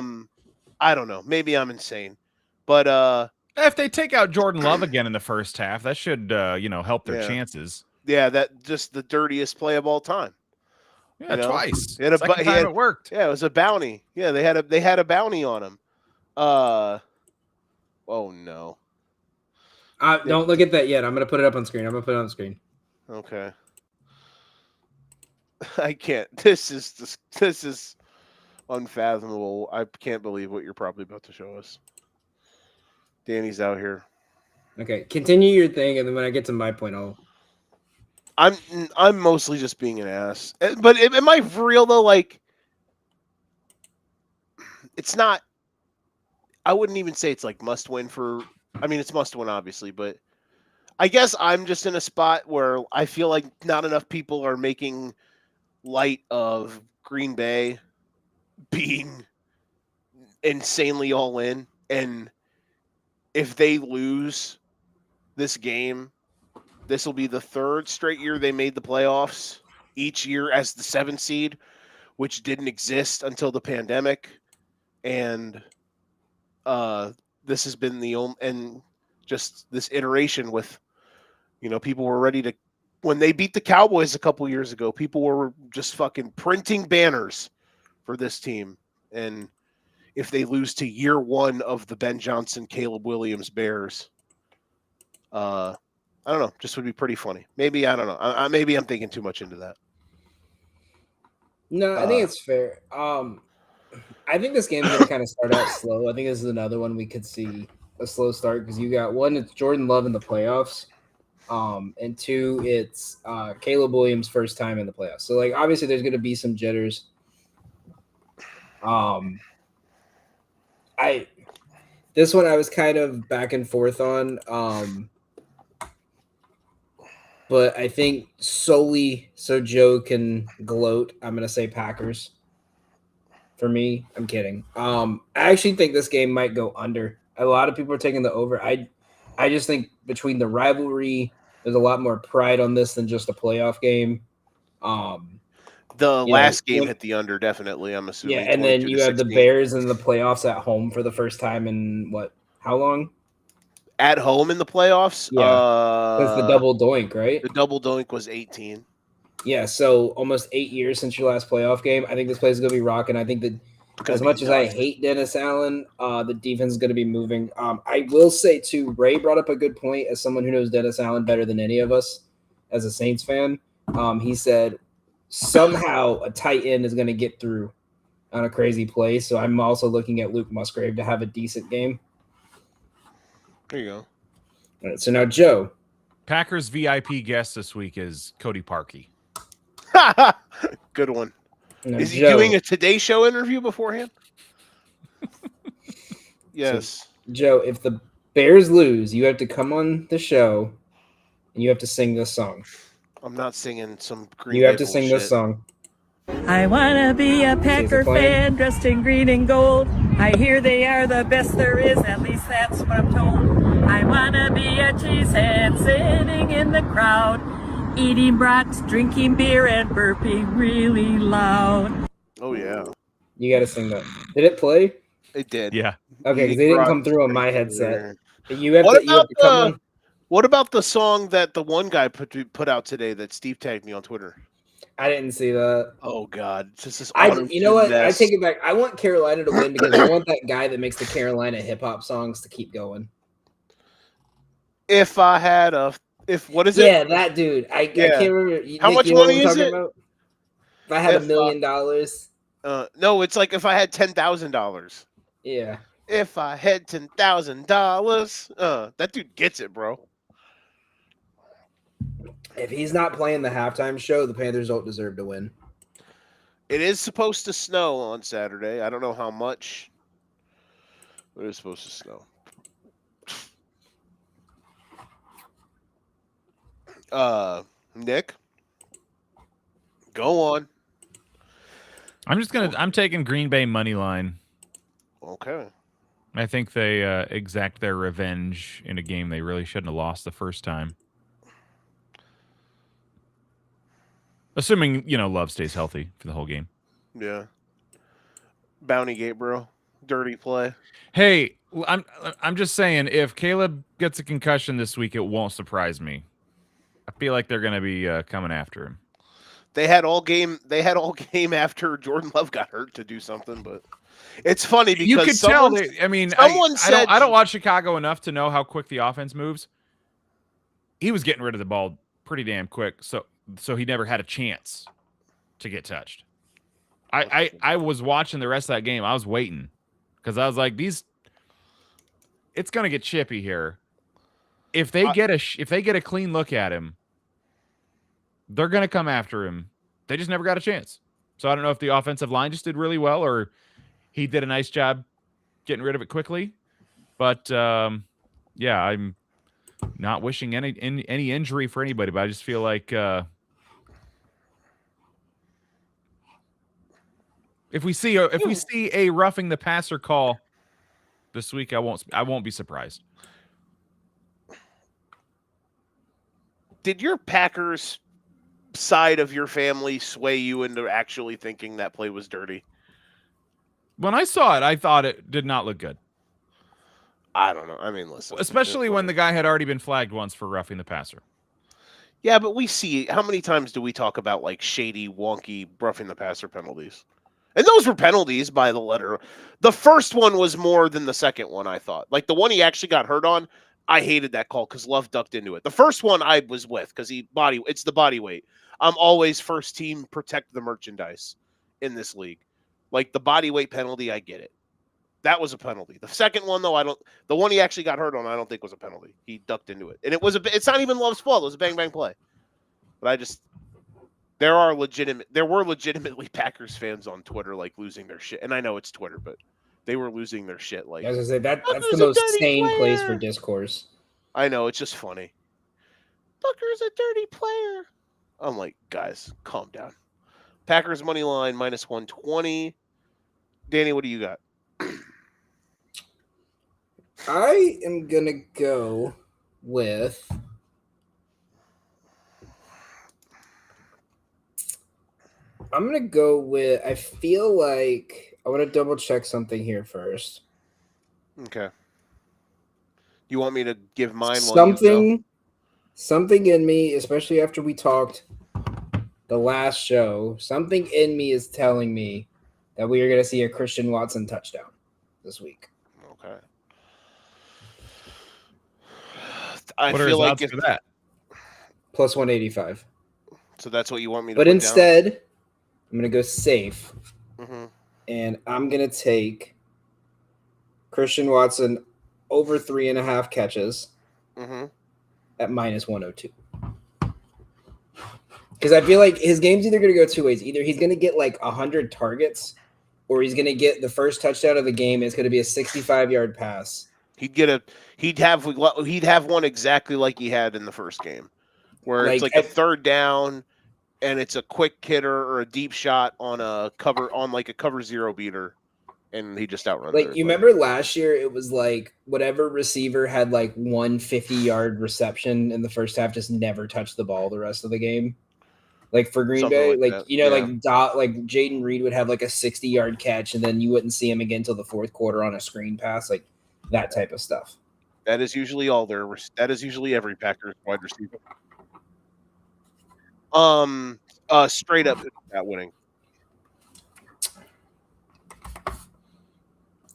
don't know. Maybe I'm insane, but If they take out Jordan Love again in the first half, that should help their chances. Yeah, that just the dirtiest play of all time. Yeah, twice. Second time it worked. Yeah, it was a bounty. Yeah, they had a bounty on him. Oh no. Don't look at that yet. I'm gonna put it up on screen. Okay. I can't. This is unfathomable. I can't believe what you're probably about to show us. Danny's out here. Okay, continue your thing, and then when I get to my point, I'm mostly just being an ass. But am I for real though? Like, it's not. I wouldn't even say it's like must win for. I mean, it's must win obviously, but I guess I'm just in a spot where I feel like not enough people are making light of Green Bay being insanely all in, and if they lose this game, this will be the 3rd straight year they made the playoffs, each year as the 7th seed, which didn't exist until the pandemic. And this has been the only, and just this iteration with, people were ready to, when they beat the Cowboys a couple years ago, people were just fucking printing banners for this team. And if they lose to year 1 of the Ben Johnson, Caleb Williams Bears, I don't know, just would be pretty funny. Maybe, I don't know. Maybe I'm thinking too much into that. No, I think it's fair. I think this game's gonna kind of start out slow. I think this is another one we could see a slow start because you got 1, it's Jordan Love in the playoffs, and 2, it's Caleb Williams' first time in the playoffs. So like obviously there's gonna be some jitters. This one I was kind of back and forth on. But I think solely so Joe can gloat, I'm gonna say Packers. For me, I'm kidding. I actually think this game might go under. A lot of people are taking the over. I just think between the rivalry, there's a lot more pride on this than just a playoff game. The last game hit the under, definitely, I'm assuming. Yeah, and then you have the Bears in the playoffs at home for the first time in how long? At home in the playoffs? Yeah. That's the double doink, right? The double doink was 18. Yeah, so almost 8 years since your last playoff game. I think this place is going to be rocking. I think that as much as I hate Dennis Allen, the defense is going to be moving. I will say, too, Ray brought up a good point as someone who knows Dennis Allen better than any of us as a Saints fan. He said, somehow a tight end is going to get through on a crazy play. So I'm also looking at Luke Musgrave to have a decent game. There you go. All right, so now Joe. Packers VIP guest this week is Cody Parkey. Good one. Now, Is he Joe, doing a Today Show interview beforehand? Yes. So, Joe, if the Bears lose, you have to come on the show and you have to sing this song. I'm not singing some Green You Bay have to sing this bullshit. song. I wanna be a Packer fan dressed in green and gold. I hear they are the best there is, at least that's what I'm told. I wanna be a cheesehead sitting in the crowd, eating brats, drinking beer, and burping really loud. Oh, yeah. You got to sing that. Did it play? It did. Yeah. Okay, because they didn't come through on my headset. You have What to come about on. What about the song that the one guy put out today that Steve tagged me on Twitter? I didn't see that. Oh God, it's just this. You know what? mess. I take it back. I want Carolina to win because I want that guy that makes the Carolina hip hop songs to keep going. If I had what is it? Yeah, that dude. I can't remember. How Nick, much you know what money I'm is talking it? about? If I had If, $1 million. No, it's like if I had $10,000. Yeah. If I had $10,000, that dude gets it, bro. If he's not playing the halftime show, the Panthers don't deserve to win. It is supposed to snow on Saturday. I don't know how much, but it's supposed to snow. Nick, go on. I'm taking Green Bay money line. Okay. I think they exact their revenge in a game they really shouldn't have lost the first time. Assuming, Love stays healthy for the whole game. Yeah. Bounty Gate, bro. Dirty play. Hey, I'm just saying, if Caleb gets a concussion this week, it won't surprise me. I feel like they're going to be coming after him. They had all game after Jordan Love got hurt to do something, but it's funny because you could tell. Someone said I don't watch Chicago enough to know how quick the offense moves. He was getting rid of the ball pretty damn quick, so he never had a chance to get touched. I was watching the rest of that game. I was waiting because I was like, it's gonna get chippy here. If they get a clean look at him, they're gonna come after him. They just never got a chance. So I don't know if the offensive line just did really well or he did a nice job getting rid of it quickly. But yeah, I'm not wishing any injury for anybody, but I just feel like if we see a roughing the passer call this week, I won't be surprised. Did your Packers side of your family sway you into actually thinking that play was dirty? When I saw it, I thought it did not look good. I don't know. I mean, listen. Especially when the guy had already been flagged once for roughing the passer. Yeah, but we see how many times do we talk about like shady, wonky, roughing the passer penalties? And those were penalties by the letter. The first one was more than the second one, I thought. Like the one he actually got hurt on, I hated that call because Love ducked into it. The first one I was with because it's the body weight. I'm always first team protect the merchandise in this league. Like the body weight penalty, I get it. That was a penalty. The second one, though, the one he actually got hurt on, I don't think was a penalty. He ducked into it. And it's not even Love's fault. It was a bang, bang play. But there were legitimately Packers fans on Twitter, like, losing their shit. And I know it's Twitter, but they were losing their shit. Like, I was going to say, that's the most sane place for discourse. I know, it's just funny. Booker's a dirty player. I'm like, guys, calm down. Packers money line, -120. Danny, what do you got? I am going to go with I feel like I want to double check something here first. Okay. You want me to give mine Something in me, especially after we talked the last show, something in me is telling me that we are going to see a Christian Watson touchdown this week. Okay. What are his odds for that? +185. So that's what you want me to But put instead, I'm going to go safe. down? And I'm going to take Christian Watson over 3.5 catches at minus 102. Because I feel like his game's either going to go two ways. Either he's going to get like 100 targets, or he's going to get the first touchdown of the game. And it's going to be a 65-yard pass. He'd have one exactly like he had in the first game, where it's Like, like a third down, and it's a quick hitter or a deep shot on a cover zero beater, and he just outruns. Like, you remember last year, it was like whatever receiver had like 150-yard reception in the first half just never touched the ball the rest of the game. Like for Green Something Bay, like like that. you know, Yeah. like Jaden Reed would have like a 60-yard catch, and then you wouldn't see him again until the fourth quarter on a screen pass, like that type of stuff. That is usually that is usually every Packers wide receiver. Straight up at winning.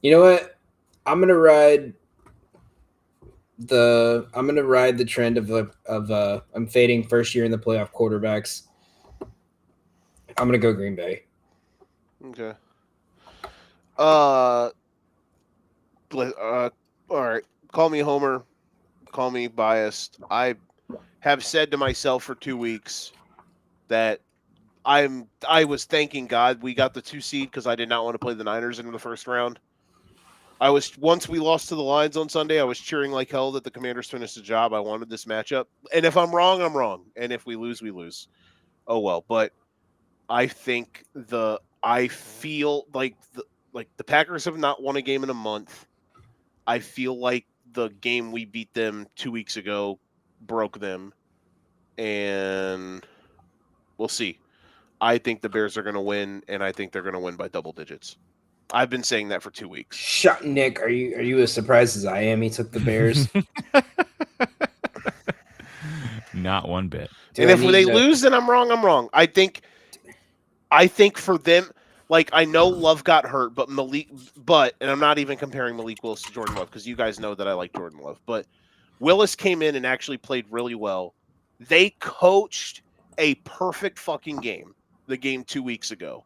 You know what? I'm gonna ride the trend of I'm fading first year in the playoff quarterbacks. I'm gonna go Green Bay. Okay. All right. Call me Homer. Call me biased. I have said to myself for 2 weeks that I was thanking God we got the 2 seed because I did not want to play the Niners in the first round. Once we lost to the Lions on Sunday, I was cheering like hell that the Commanders finished the job. I wanted this matchup. And if I'm wrong, I'm wrong. And if we lose, we lose. Oh well. But I feel like the Packers have not won a game in a month. I feel like the game we beat them 2 weeks ago broke them. And we'll see. I think the Bears are going to win, and I think they're going to win by double digits. I've been saying that for 2 weeks. Shut, Nick. Are you as surprised as I am? He took the Bears. Not one bit. And if they lose, then I'm wrong. I'm wrong. I think for them, like I know Love got hurt, but and I'm not even comparing Malik Willis to Jordan Love because you guys know that I like Jordan Love. But Willis came in and actually played really well. They coached a perfect fucking game, the game 2 weeks ago,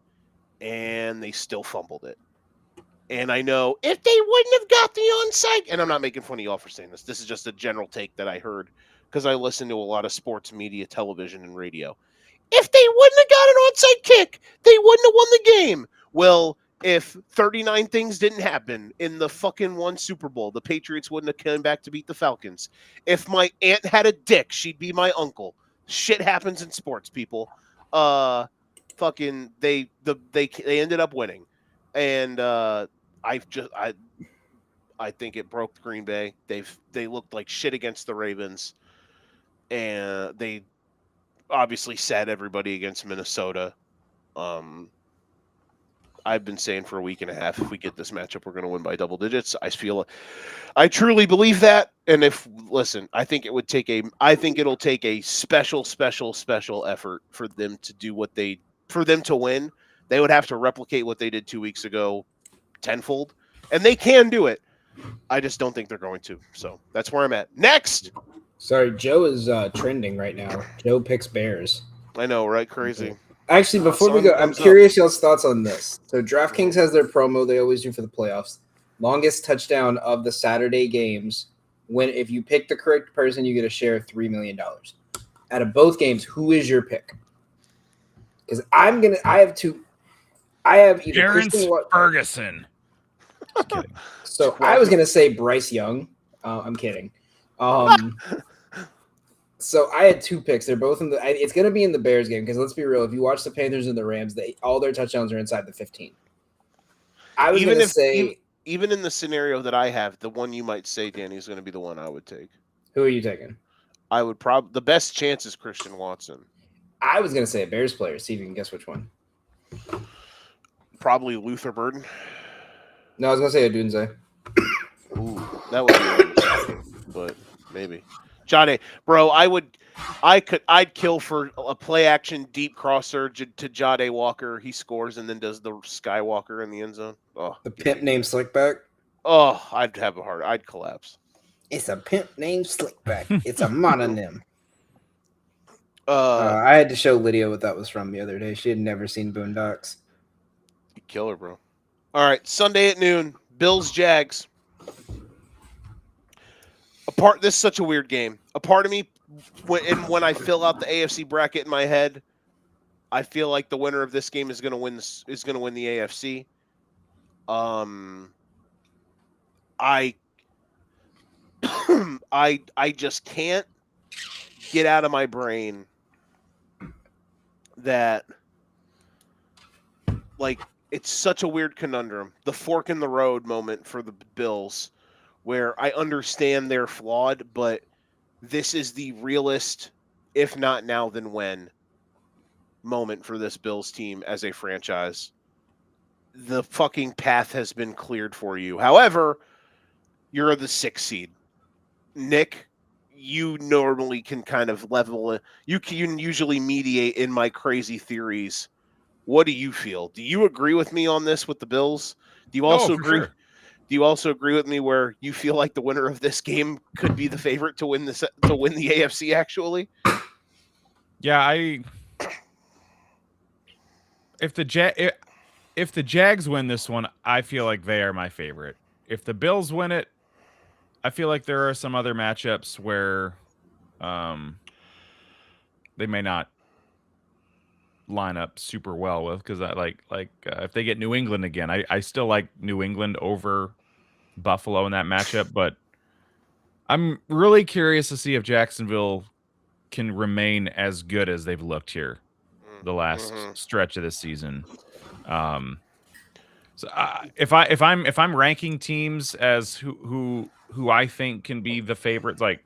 and they still fumbled it. And I know if they wouldn't have got the onside, and I'm not making fun of y'all for saying this. This is just a general take that I heard because I listen to a lot of sports media, television, and radio. If they wouldn't have got an onside kick, they wouldn't have won the game. Well, if 39 things didn't happen in the fucking one Super Bowl, the Patriots wouldn't have come back to beat the Falcons. If my aunt had a dick, she'd be my uncle. Shit happens in sports, people. Fucking they ended up winning, and I think it broke Green Bay. They looked like shit against the Ravens, and they obviously sat everybody against Minnesota. I've been saying for a week and a half, if we get this matchup, we're going to win by double digits. I truly believe that. And I think it'll take a special effort for them to do for them to win. They would have to replicate what they did 2 weeks ago tenfold, and they can do it. I just don't think they're going to. So that's where I'm at. Next. Sorry, Joe is trending right now. Joe picks Bears. I know, right? Crazy. Actually, before we go, I'm curious y'all's thoughts on this. So DraftKings has their promo they always do for the playoffs. Longest touchdown of the Saturday games. If you pick the correct person, you get a share of $3 million. Out of both games, who is your pick? Because I have two. I have either Terrence Ferguson. Just kidding. So I was gonna say Bryce Young. I'm kidding. So I had two picks. They're both it's going to be in the Bears game because let's be real. If you watch the Panthers and the Rams, all their touchdowns are inside the 15. I was going to say, even in the scenario that I have, the one you might say, Danny, is going to be the one I would take. Who are you taking? I would the best chance is Christian Watson. I was going to say a Bears player. See if you can guess which one. Probably Luther Burden. No, I was going to say Odunze. Ooh, that would be but maybe. Johnny, bro, I'd kill for a play action deep crosser to Jade Walker. He scores and then does the Skywalker in the end zone. Oh, the pimp named Slickback. Oh, I'd collapse. It's a pimp named Slickback. It's a mononym. I had to show Lydia what that was from the other day. She had never seen Boondocks. You kill her, bro. All right, Sunday at noon, Bills Jags. This is such a weird game. A part of me, when I fill out the AFC bracket in my head, I feel like the winner of this game is going to win. Is going to win the AFC. I I just can't get out of my brain that, like, it's such a weird conundrum. The fork in the road moment for the Bills, where I understand they're flawed, but this is the realest, if not now then when, moment for this Bills team as a franchise. The fucking path has been cleared for you. However, you're the 6th seed. Nick, you normally can kind of level it. You can usually mediate in my crazy theories. What do you feel? Do you agree with me on this with the Bills? Do you also agree? Sure. Do you also agree with me where you feel like the winner of this game could be the favorite to win the AFC? Actually, Yeah, if the Jags win this one, I feel like they are my favorite. If the Bills win it, I feel like there are some other matchups where they may not line up super well with, because I like if they get New England again, I still like New England over Buffalo in that matchup, but I'm really curious to see if Jacksonville can remain as good as they've looked here the last stretch of this season. So if I'm ranking teams as who I think can be the favorites, like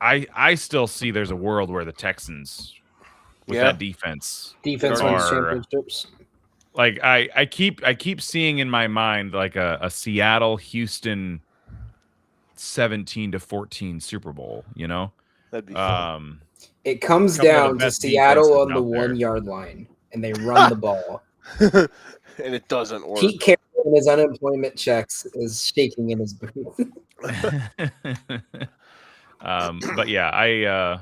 I still see there's a world where the Texans with that defense wins championships. Like I keep seeing in my mind like a Seattle Houston 17-14 Super Bowl, you know? that'd be fun. It comes down to Seattle on the 1 yard line, and they run the ball. And it doesn't work. Pete Carroll and his unemployment checks is shaking in his booth. But yeah,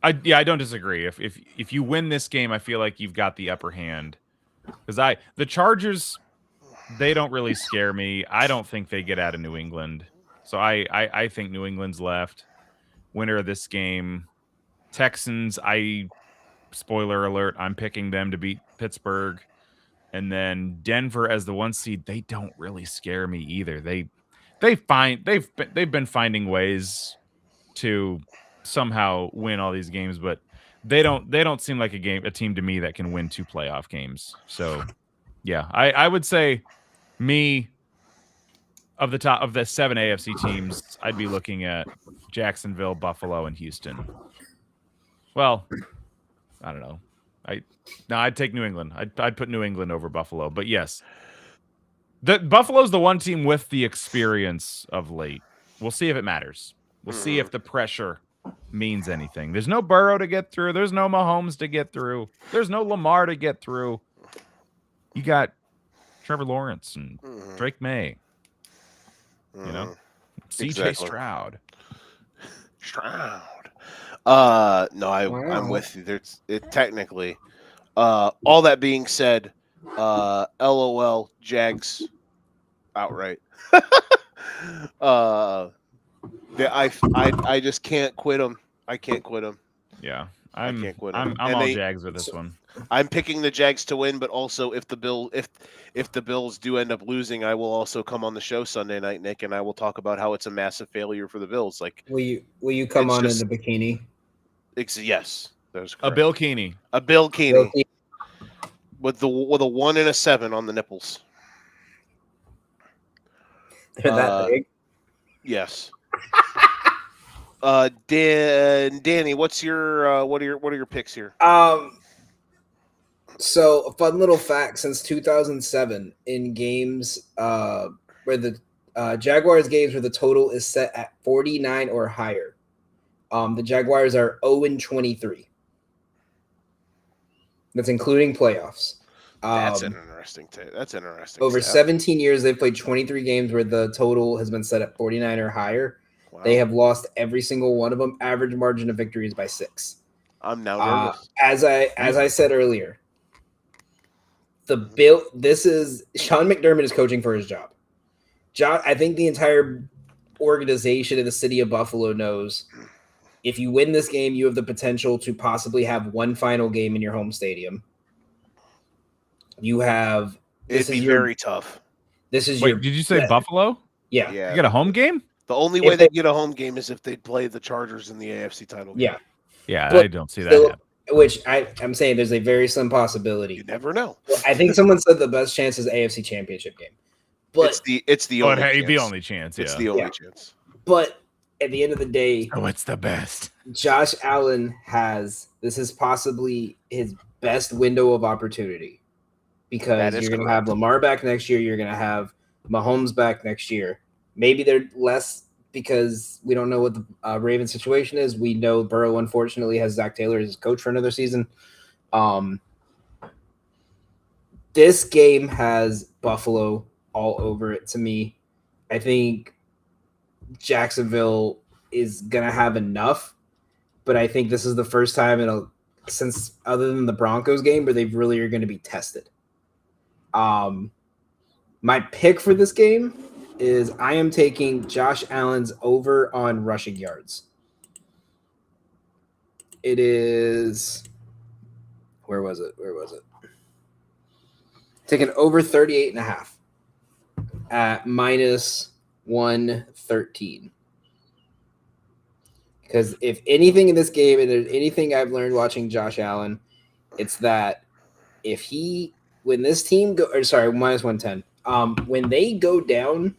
I don't disagree. If you win this game, I feel like you've got the upper hand. Because the Chargers, they don't really scare me. I don't think they get out of New England. So I think New England's left. Winner of this game. Texans, spoiler alert, I'm picking them to beat Pittsburgh. And then Denver as the 1 seed, they don't really scare me either. They've been finding ways to somehow win all these games, but they don't seem like a team to me that can win 2 playoff games. So yeah, I would say of the 7 AFC teams, I'd be looking at Jacksonville, Buffalo, and Houston. Well, I don't know. I'd take New England. I'd put New England over Buffalo. But yes, Buffalo's the one team with the experience of late. We'll see if it matters. We'll see if the pressure means anything. There's no Burrow to get through. There's no Mahomes to get through. There's no Lamar to get through. You got Trevor Lawrence and Drake May. You know, CJ Stroud. No, I'm with you. Technically. All that being said, LOL Jags outright. I just can't quit them. I can't quit them. Yeah, I can't quit them. I'm all Jags with this one. I'm picking the Jags to win, but also if the Bills do end up losing, I will also come on the show Sunday night, Nick, and I will talk about how it's a massive failure for the Bills. Like, will you come on in the bikini? Yes, that's correct. A bikini. A bikini. With a 1 and a 7 on the nipples. They're that big. Yes. Danny, what are your picks here? So a fun little fact: since 2007, in games where the Jaguars games where the total is set at 49 or higher, the Jaguars are 0-23. That's including playoffs. That's interesting. That's interesting. Over 17 years, they've played 23 games where the total has been set at 49 or higher. Wow. They have lost every single one of them. Average margin of victory is by 6. I'm now nervous. As I said earlier, this is Sean McDermott is coaching for his job. I think the entire organization in the city of Buffalo knows if you win this game, you have the potential to possibly have one final game in your home stadium. It'd be very tough. Did you say Buffalo? Yeah. You get a home game? The only way they get a home game is if they play the Chargers in the AFC title game. Yeah. I don't see that happen. Which I'm saying there's a very slim possibility. You never know. I think someone said the best chance is AFC Championship game. But it's the only chance. The only chance. Yeah. It's the only chance. But at the end of the day, it's the best. Josh Allen this is possibly his best window of opportunity because you're going to have Lamar back next year. You're going to have Mahomes back next year. Maybe they're less because we don't know what the Ravens situation is. We know Burrow, unfortunately, has Zach Taylor as his coach for another season. This game has Buffalo all over it to me. I think Jacksonville is going to have enough, but I think this is the first time since other than the Broncos game where they really are going to be tested. My pick for this game is I am taking Josh Allen's over on rushing yards. It is where was it? Taking over 38.5 at minus 113. Because if anything in this game, and there's anything I've learned watching Josh Allen, it's that minus 110. When they go down,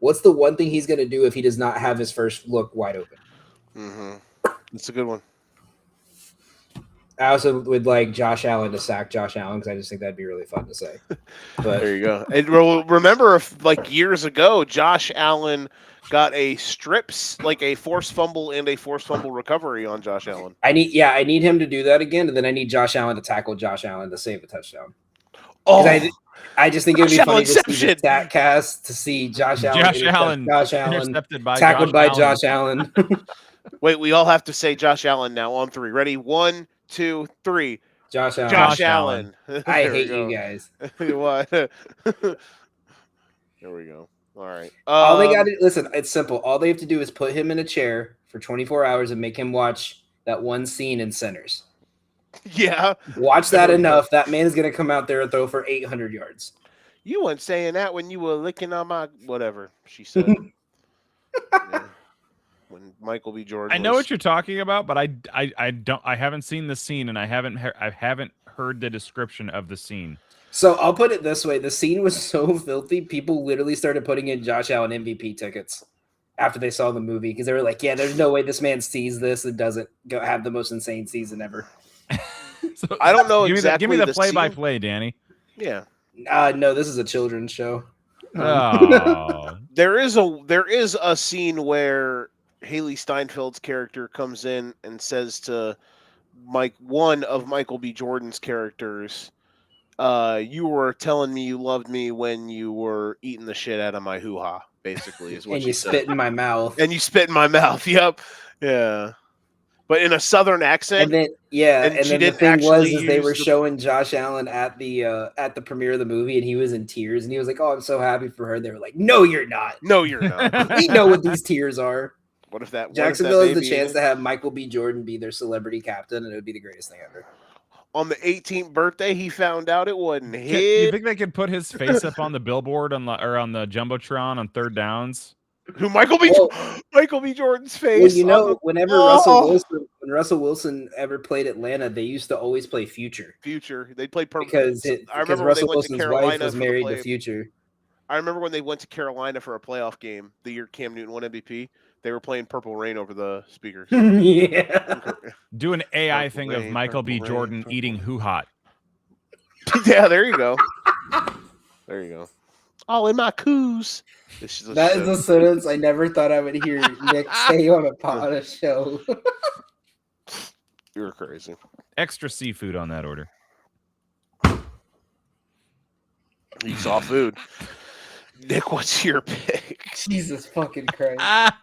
what's the one thing he's going to do if he does not have his first look wide open? Mm-hmm. That's a good one. I also would like Josh Allen to sack Josh Allen because I just think that'd be really fun to say. But there you go. And remember, years ago, Josh Allen got a forced fumble and a forced fumble recovery on Josh Allen. I need him to do that again, and then I need Josh Allen to tackle Josh Allen to save a touchdown. Oh, I just think it would be funny to see the stat cast to see Josh Allen intercepted by tackled by Josh Allen. Wait, we all have to say Josh Allen now on 3. Ready? 1, 2, 3. Josh Allen. Josh Allen. I hate you guys. What? There we go. All right. All they got to listen. It's simple. All they have to do is put him in a chair for 24 hours and make him watch that one scene in Sinners. Yeah. Watch that enough. That man is going to come out there and throw for 800 yards. You weren't saying that when you were licking on my whatever she said. Yeah. When Michael B. Jordan. I know what you're talking about, but I haven't seen the scene, and I haven't heard the description of the scene. So I'll put it this way: the scene was so filthy, people literally started putting in Josh Allen MVP tickets after they saw the movie because they were like, "Yeah, there's no way this man sees this and doesn't go have the most insane season ever." So, I don't know give exactly. Give me the play-by-play, Danny. Yeah. No, this is a children's show. Oh. There is a scene where Haley Steinfeld's character comes in and says to one of Michael B. Jordan's characters, you were telling me you loved me when you were eating the shit out of my hoo-ha, basically, is what and she you said. spit in my mouth. And you spit in my mouth, yep. Yeah. But in a southern accent. And then the thing was they were showing Josh Allen at the premiere of the movie, and he was in tears, and he was like, "Oh, I'm so happy for her." They were like, "No, you're not. No, you're not. We know what these tears are." What if that Jacksonville has the chance to have Michael B. Jordan be their celebrity captain, and it would be the greatest thing ever. On the 18th birthday, he found out it wasn't his. You think they could put his face up on the billboard on the jumbotron on third downs? Who Michael B. Jordan's face? Well, you know, whenever Russell Wilson ever played Atlanta, they used to always play Future. They played Purple because Russell Wilson's wife was married to Future. I remember when they went to Carolina for a playoff game the year Cam Newton won MVP. They were playing Purple Rain over the speakers. Yeah. Do an AI Purple thing Rain, of Michael B. Purple Jordan Rain, eating hoo-hot. Yeah, there you go. There you go. All in my coos. That is a sentence I never thought I would hear Nick say on a show. You're crazy. Extra seafood on that order. You saw food. Nick, what's your picks? Jesus fucking Christ.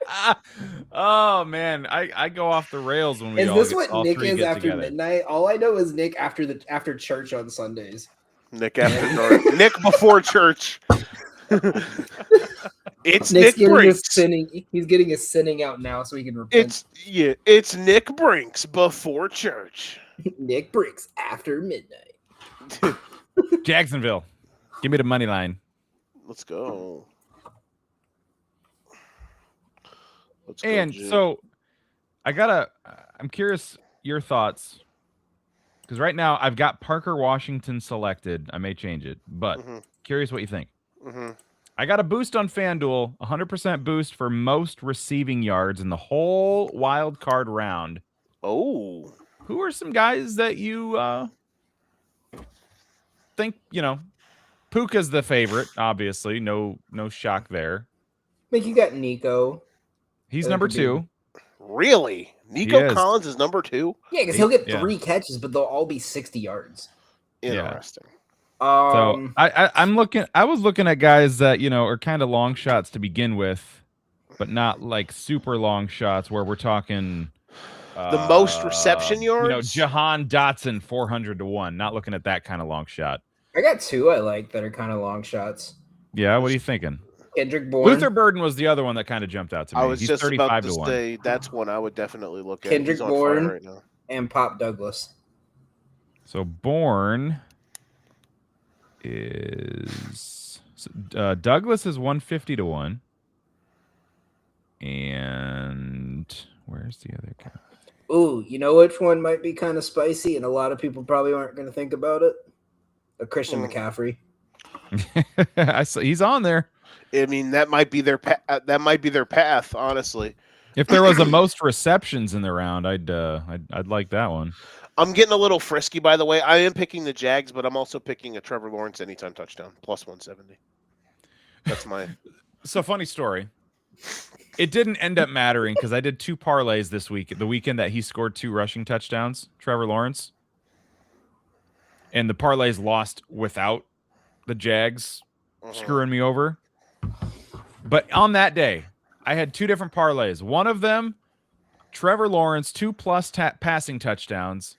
Oh man, I go off the rails when we Is all this get, what all Nick three is get after together. midnight? All I know is Nick after church on Sundays. Nick after dark. Nick before church. It's Nick's Nick getting his Brinks. sinning. He's getting his sinning out now, so he can repent. It's Nick Brinks before church. Nick Briggs after midnight. Jacksonville, give me the money line. Let's go. And Jim. so I'm curious your thoughts, because right now I've got Parker Washington selected. I may change it, but curious what you think. I got a boost on FanDuel, 100% boost for most receiving yards in the whole wild card round. Oh. Who are some guys that you think, Puka's the favorite, obviously. No shock there. I think you got Nico. He's number 2. Really? He Nico is. Collins is number 2? Yeah, because he'll get 3 catches, but they'll all be 60 yards. Interesting. So I'm looking. I was looking at guys that are kind of long shots to begin with, but not like super long shots where we're talking the most reception yards. Jahan Dotson 400-1. Not looking at that kind of long shot. I got 2 I like that are kind of long shots. Yeah, what are you thinking? Kendrick Bourne. Luther Burden was the other one that kind of jumped out to me. I was He's just about to 35-1. say that's one I would definitely look at. Kendrick He's on Bourne fire right now. and Pop Douglas. So Bourne is Douglas is 150-1, and where's the other guy? Ooh, you know which one might be kind of spicy, and a lot of people probably aren't going to think about it. A Christian McCaffrey. He's on there. I mean, that might be their path. Honestly, if there was a most receptions in the round, I'd like that one. I'm getting a little frisky, by the way. I am picking the Jags, but I'm also picking a Trevor Lawrence anytime touchdown plus 170. That's my. So funny story. It didn't end up mattering because I did 2 parlays this week. The weekend that he scored 2 rushing touchdowns, Trevor Lawrence, and the parlays lost without the Jags screwing me over. But on that day, I had 2 different parlays. One of them, Trevor Lawrence 2+ passing touchdowns,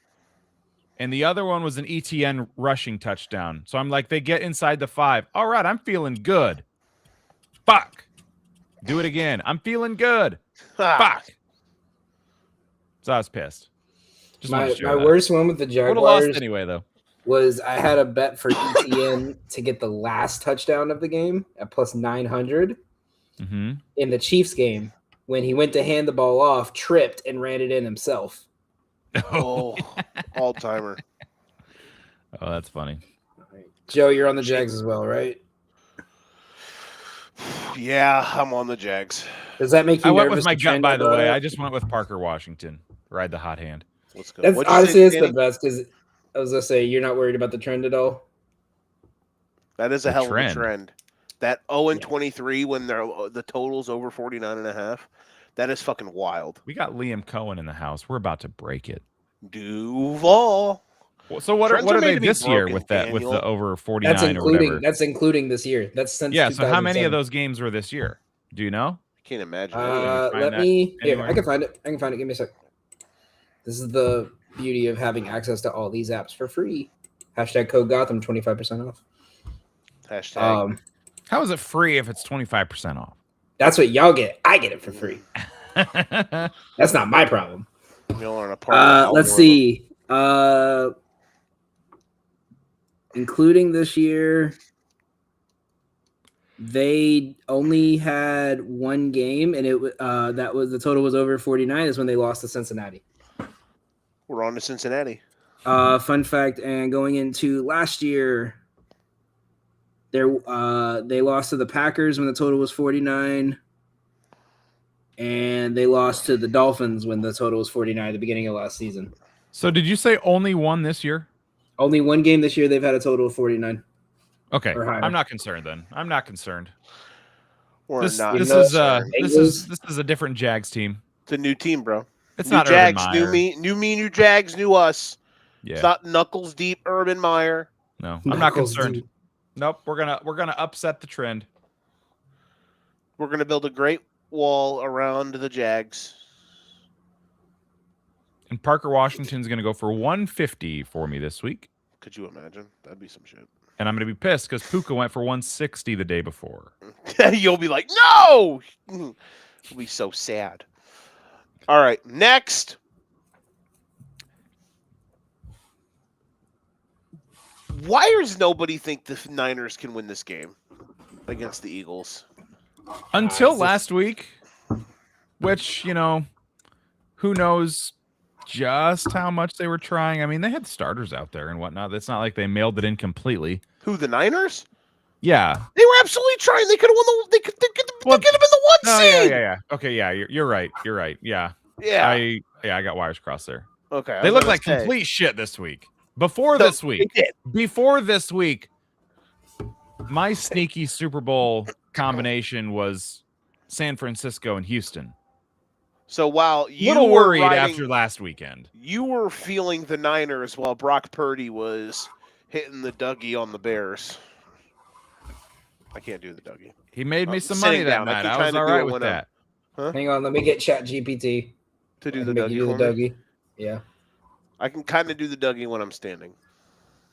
and the other one was an ETN rushing touchdown. So I'm like, they get inside the 5. All right, I'm feeling good. Fuck. Do it again. I'm feeling good. Fuck. So I was pissed. Just my worst one with the Jaguars would have lost anyway, though. Was I had a bet for ETN to get the last touchdown of the game at plus 900 in the Chiefs game. When he went to hand the ball off, tripped and ran it in himself. Oh, all timer. Oh, that's funny. Joe, you're on the Jags as well, right? Yeah, I'm on the Jags. Does that make you I went nervous with my to gut, trend by the about way. it? I just went with Parker Washington. Ride the hot hand. Let's go. That's What'd you honestly say, it's the Danny? best because I was gonna say you're not worried about the trend at all. That is a The hell trend. of a trend. That 0-23 when the total's over 49.5. That is fucking wild. We got Liam Cohen in the house. We're about to break it. Duval. So what Trends are are they made to be this year broken, with that with Daniel. the over 49 or whatever? That's including this year. That's since Yeah. So how many 2007. of those games were this year? Do you know? I can't imagine. find Let that me here. anywhere? I can find it. Give me a sec. This is the beauty of having access to all these apps for free. Hashtag code Gotham 25% off. Hashtag. How is it free if it's 25% off? That's what y'all get. I get it for free. That's not my problem. Y'all are in a part of the Let's algorithm. see. Including this year, they only had one game, and that was the total was over 49. Is when they lost to Cincinnati. We're on to Cincinnati. Fun fact, and going into last year, they lost to the Packers when the total was 49, and they lost to the Dolphins when the total was 49 at the beginning of last season. So did you say only one this year? Only one game this year they've had a total of 49. Okay, Or higher. I'm not concerned then. I'm not concerned. We're This not. is a different Jags team. It's a new team, bro. It's New not Jags, Urban Meyer. new Jags, new us. Yeah. It's not knuckles deep Urban Meyer. No, I'm not Knuckles concerned. deep. Nope, we're gonna upset the trend. We're going to build a great wall around the Jags. And Parker Washington's going to go for 150 for me this week. Could you imagine? That'd be some shit. And I'm going to be pissed because Puka went for 160 the day before. You'll be like, no! You'll be so sad. All right, next. Why does nobody think the Niners can win this game against the Eagles? Until last week, which, you know, who knows just how much they were trying. I mean, they had starters out there and whatnot. It's not like they mailed it in completely. Who, the Niners? Yeah. They were absolutely trying. They could have won the. They could have been the 1 seed. Yeah. Okay, yeah, you're right. You're right. Yeah. Yeah. I got wires crossed there. Okay. They look like complete shit this week. Before this week, my sneaky Super Bowl combination was San Francisco and Houston. So while you little were worried riding, after last weekend, you were feeling the Niners while Brock Purdy was hitting the Dougie on the Bears. I can't do the Dougie. He made me some money that night. I was all right with that. Hang on, let me get ChatGPT to do the Dougie. Yeah. I can kind of do the Dougie when I'm standing.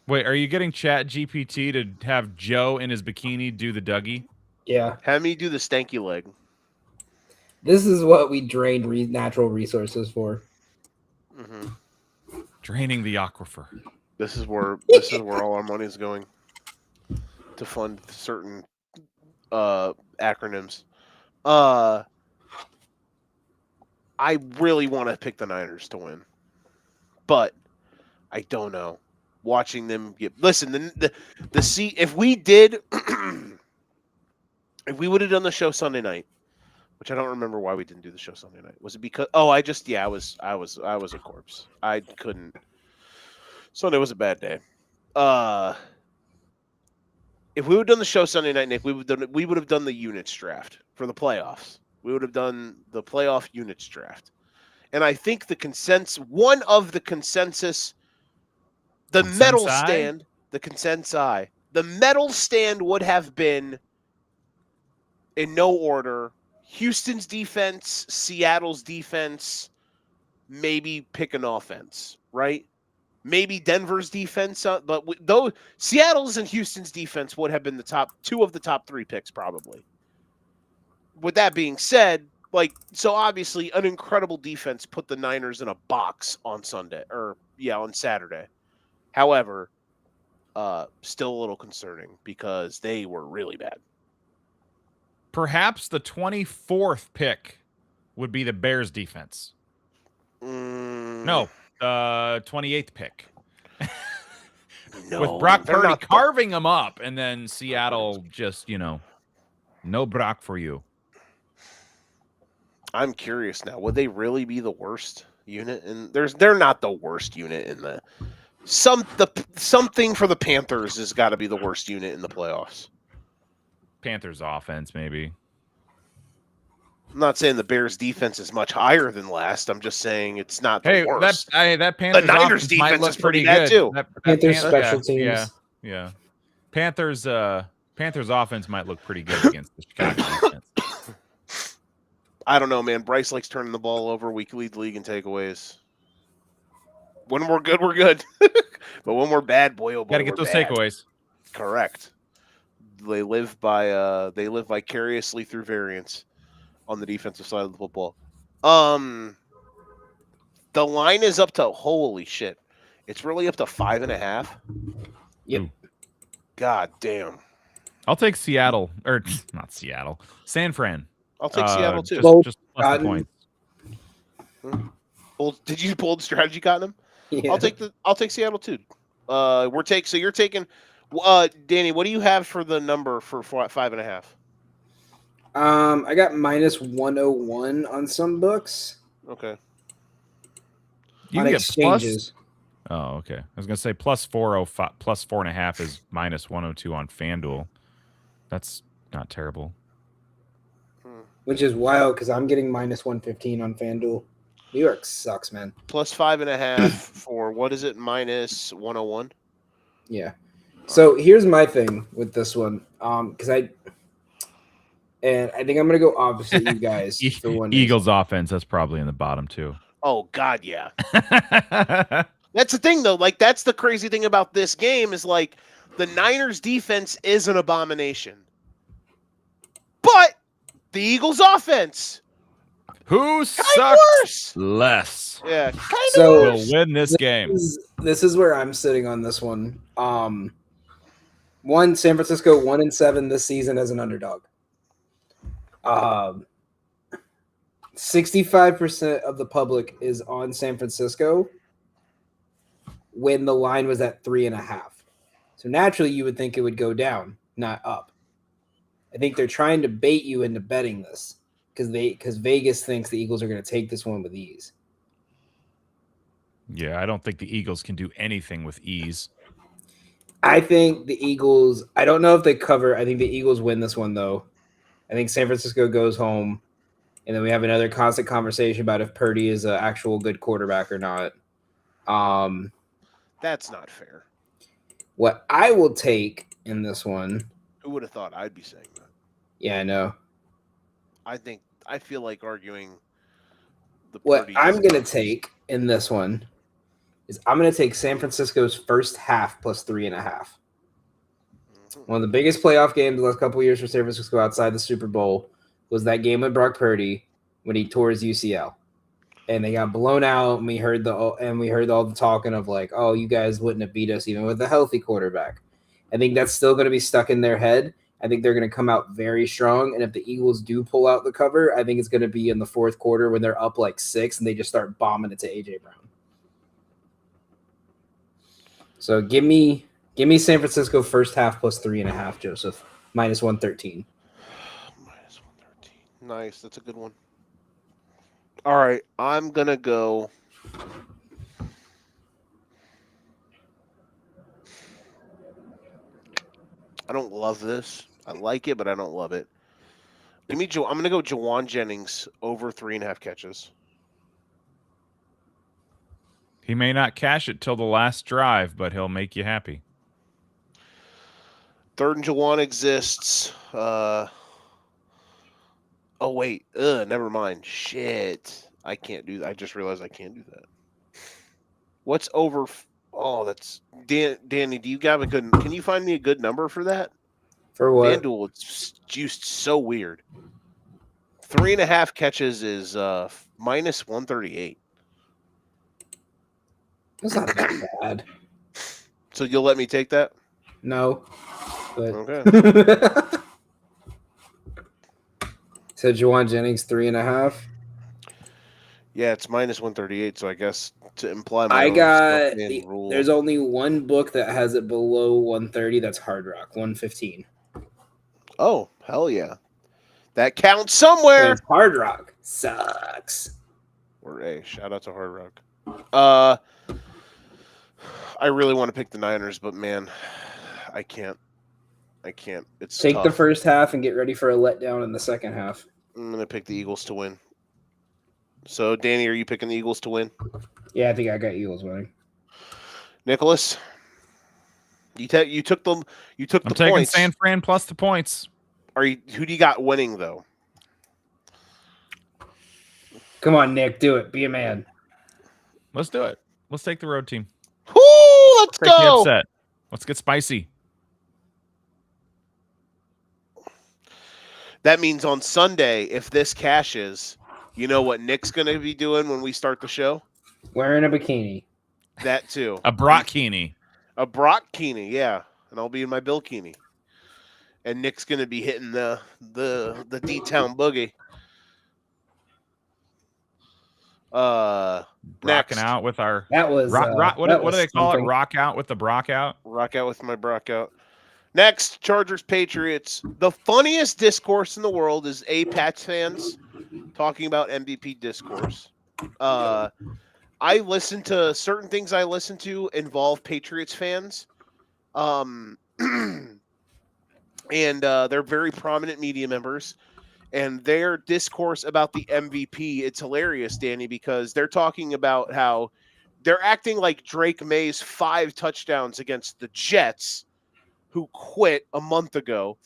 Wait, are you getting ChatGPT to have Joe in his bikini do the Dougie? Yeah. Have me do the stanky leg. This is what we drained natural resources for. Mm-hmm. Draining the aquifer. This is where all our money is going to fund certain acronyms. I really want to pick the Niners to win, but I don't know. Watching them the seat. If we did, if we would have done the show Sunday night, which I don't remember why we didn't do the show Sunday night. Was it because I was a corpse. I couldn't. Sunday was a bad day. If we would have done the show Sunday night, Nick, we would have done the units draft for the playoffs. We would have done the playoff units draft. And I think the consensus the medal stand, the consensi, the medal stand would have been in no order. Houston's defense, Seattle's defense, maybe pick an offense, right? Maybe Denver's defense, but though Seattle's and Houston's defense would have been the top two of the top three picks, probably. With that being said, so obviously an incredible defense put the Niners in a box on on Saturday. However, still a little concerning because they were really bad. Perhaps the 24th pick would be the Bears defense. No, 28th pick. No, with Brock Purdy carving them up, and then Seattle just, no Brock for you. I'm curious now. Would they really be the worst unit? And they're not the worst unit in the something for the Panthers has got to be the worst unit in the playoffs. Panthers offense, maybe. I'm not saying the Bears defense is much higher than last. I'm just saying it's not the worst. That Panthers the Niners defense is pretty bad too. Panthers special teams. Yeah. Panthers offense might look pretty good against the Chicago defense. I don't know, man. Bryce likes turning the ball over. We lead the league in takeaways. When we're good, we're good. But when we're bad, boy, oh boy, gotta get those takeaways. Correct. They live vicariously through variance on the defensive side of the football. The line is up to holy shit. It's really up to 5.5. Yep. God damn. I'll take Seattle, or not Seattle, San Fran. I'll take Seattle too. Just plus the points. Did you pull the strategy, Cottenham? Yeah. I'll take Seattle too. So you're taking. Danny, what do you have for the number for 5.5? I got -101 on some books. Okay. You on can exchanges. Get plus. Oh, okay. I was gonna say plus 405, plus 4.5 is -102 on FanDuel. That's not terrible. Which is wild because I'm getting -115 on FanDuel. New York sucks, man. Plus 5.5 for what is it? -101. Yeah. So here's my thing with this one, because And I think I'm going to go opposite you guys for one reason. Eagles offense, that's probably in the bottom too. Oh God, yeah. That's the thing though. Like that's the crazy thing about this game is like the Niners defense is an abomination. But the Eagles offense, Who kind sucks worse. less Yeah, kind of So- will worse. win this game. This is where I'm sitting on this one. San Francisco 1-7 this season as an underdog. 65% of the public is on San Francisco when the line was at 3.5. So naturally, you would think it would go down, not up. I think they're trying to bait you into betting this because Vegas thinks the Eagles are going to take this one with ease. Yeah, I don't think the Eagles can do anything with ease. I think the Eagles, I don't know if they cover. I think the Eagles win this one, though. I think San Francisco goes home, and then we have another constant conversation about if Purdy is an actual good quarterback or not. That's not fair. What I will take in this one, Who would have thought I'd be saying that? yeah, I know. I feel like arguing the What Purdy I'm is- going to take in this one is I'm going to take San Francisco's first half plus 3.5. One of the biggest playoff games the last couple of years for San Francisco outside the Super Bowl was that game with Brock Purdy when he tore his UCL, and they got blown out. And we heard all the talking of like, oh, you guys wouldn't have beat us even with a healthy quarterback. I think that's still going to be stuck in their head. I think they're going to come out very strong, and if the Eagles do pull out the cover, I think it's going to be in the fourth quarter when they're up like 6 and they just start bombing it to AJ Brown. So give me San Francisco first half plus 3.5, Joseph, minus 113. Minus 113. Nice. That's a good one. All right. I'm going to go. I don't love this. I like it, but I don't love it. I'm going to go Jawan Jennings over 3.5 catches. He may not cash it till the last drive, but he'll make you happy. Third and Jawan exists. Oh, wait. Never mind. Shit. I can't do that. I just realized I can't do that. What's over? Oh, that's Danny. Do you have a good? Can you find me a good number for that? For what? FanDuel, it's juiced so weird. 3.5 catches is minus 138. That's not that bad. So you'll let me take that? No. But Okay. So Jawan Jennings 3.5. Yeah, it's minus 138. So I guess to imply my I own got stuff-in rule. there's only one book that has it below 130. That's Hard Rock 115. Oh, hell yeah. That counts somewhere. Because Hard Rock sucks. Or a shout out to Hard Rock. I really want to pick the Niners, but man, I can't. It's Take tough. the first half and get ready for a letdown in the second half. I'm gonna pick the Eagles to win. So, Danny, are you picking the Eagles to win? Yeah, I think I got Eagles winning. Nicholas, you took the I'm the taking points. San Fran plus the points. Who do you got winning though? Come on, Nick, do it. Be a man. Let's do it. Let's take the road team. Woo! Let's Break the go. upset. Let's get spicy. That means on Sunday, if this cashes, you know what Nick's going to be doing when we start the show? Wearing a bikini. That too. A Brockini. A Brock Keeney, yeah. And I'll be in my Bill Keeney. And Nick's going to be hitting the D-Town boogie. Rocking Next. out with our That was rock. What that do was they call something. it? Rock out with the Brock out. Rock out with my Brock out. Next, Chargers Patriots. The funniest discourse in the world is Pats fans talking about MVP discourse. I listen to certain things I listen to involve Patriots fans. And they're very prominent media members. And their discourse about the MVP, it's hilarious, Danny, because they're talking about how they're acting like Drake May's 5 touchdowns against the Jets, who quit a month ago,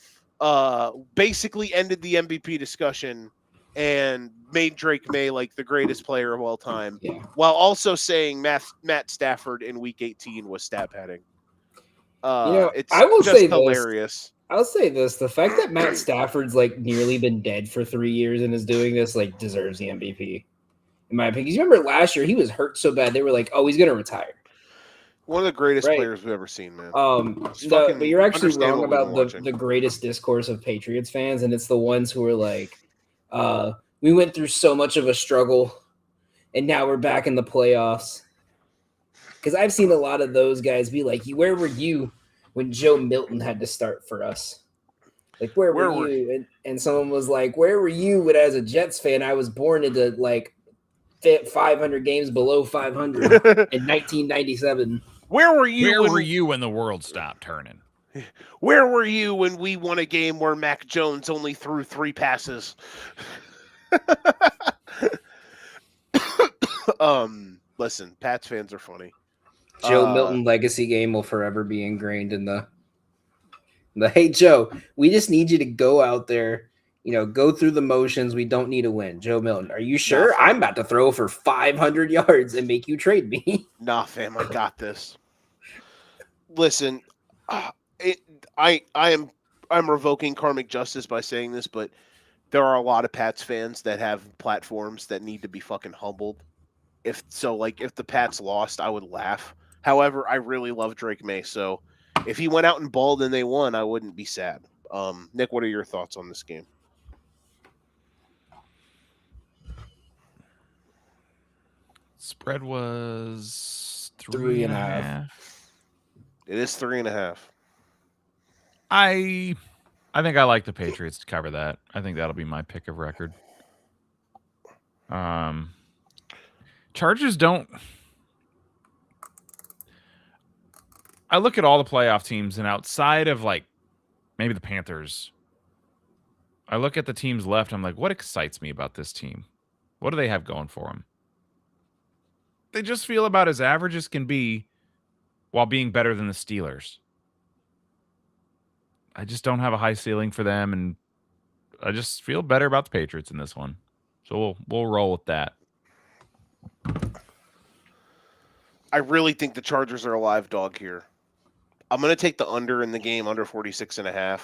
basically ended the MVP discussion and made Drake May like the greatest player of all time, while also saying Matt Stafford in Week 18 was stat padding. It's I will just say hilarious. I'll say this: the fact that Matt Stafford's like nearly been dead for 3 years and is doing this like deserves the MVP, in my opinion. 'Cause you remember last year he was hurt so bad they were like, "Oh, he's gonna retire." One of the greatest Right. players we've ever seen, man. But you're actually understand wrong what we've been about watching. the greatest discourse of Patriots fans, and it's the ones who are like, we went through so much of a struggle, and now we're back in the playoffs. Because I've seen a lot of those guys be like, where were you when Joe Milton had to start for us? Like, where were you? And someone was like, where were you when, as a Jets fan, I was born into like 500 games below 500 in 1997. Where were you when the world stopped turning? Where were you when we won a game where Mac Jones only threw 3 passes? Listen, Pats fans are funny. Joe Milton legacy game will forever be ingrained in the hey Joe, we just need you to go out there, go through the motions. We don't need to win. Joe Milton, are you sure? Nah, I'm about to throw for 500 yards and make you trade me. Nah, fam, I got this. Listen, I'm revoking karmic justice by saying this, but there are a lot of Pats fans that have platforms that need to be fucking humbled. If the Pats lost, I would laugh. However, I really love Drake May, so if he went out and balled and they won, I wouldn't be sad. Nick, what are your thoughts on this game? Spread was 3.5. It is 3.5. I think I like the Patriots to cover that. I think that'll be my pick of record. Chargers don't. I look at all the playoff teams, and outside of like maybe the Panthers, I look at the teams left. I'm like, what excites me about this team? What do they have going for them? They just feel about as average as can be while being better than the Steelers. I just don't have a high ceiling for them, and I just feel better about the Patriots in this one. So we'll roll with that. I really think the Chargers are a live dog here. I'm going to take the under in the game, under 46.5.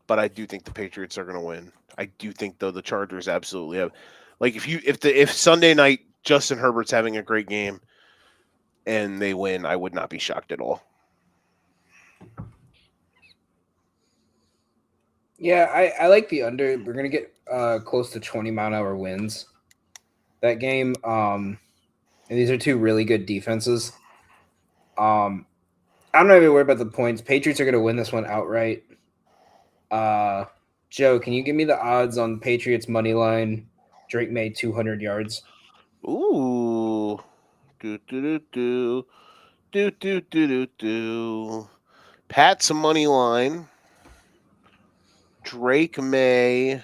But I do think the Patriots are going to win. I do think, though, the Chargers absolutely have. Like, if Sunday night Justin Herbert's having a great game and they win, I would not be shocked at all. Yeah, I like the under. We're going to get close to 20-mile-an-hour winds that game. And these are two really good defenses. I'm not even worried about the points. Patriots are going to win this one outright. Joe, can you give me the odds on Patriots money line? Drake May 200 yards. Ooh. Pat's money line. Drake May.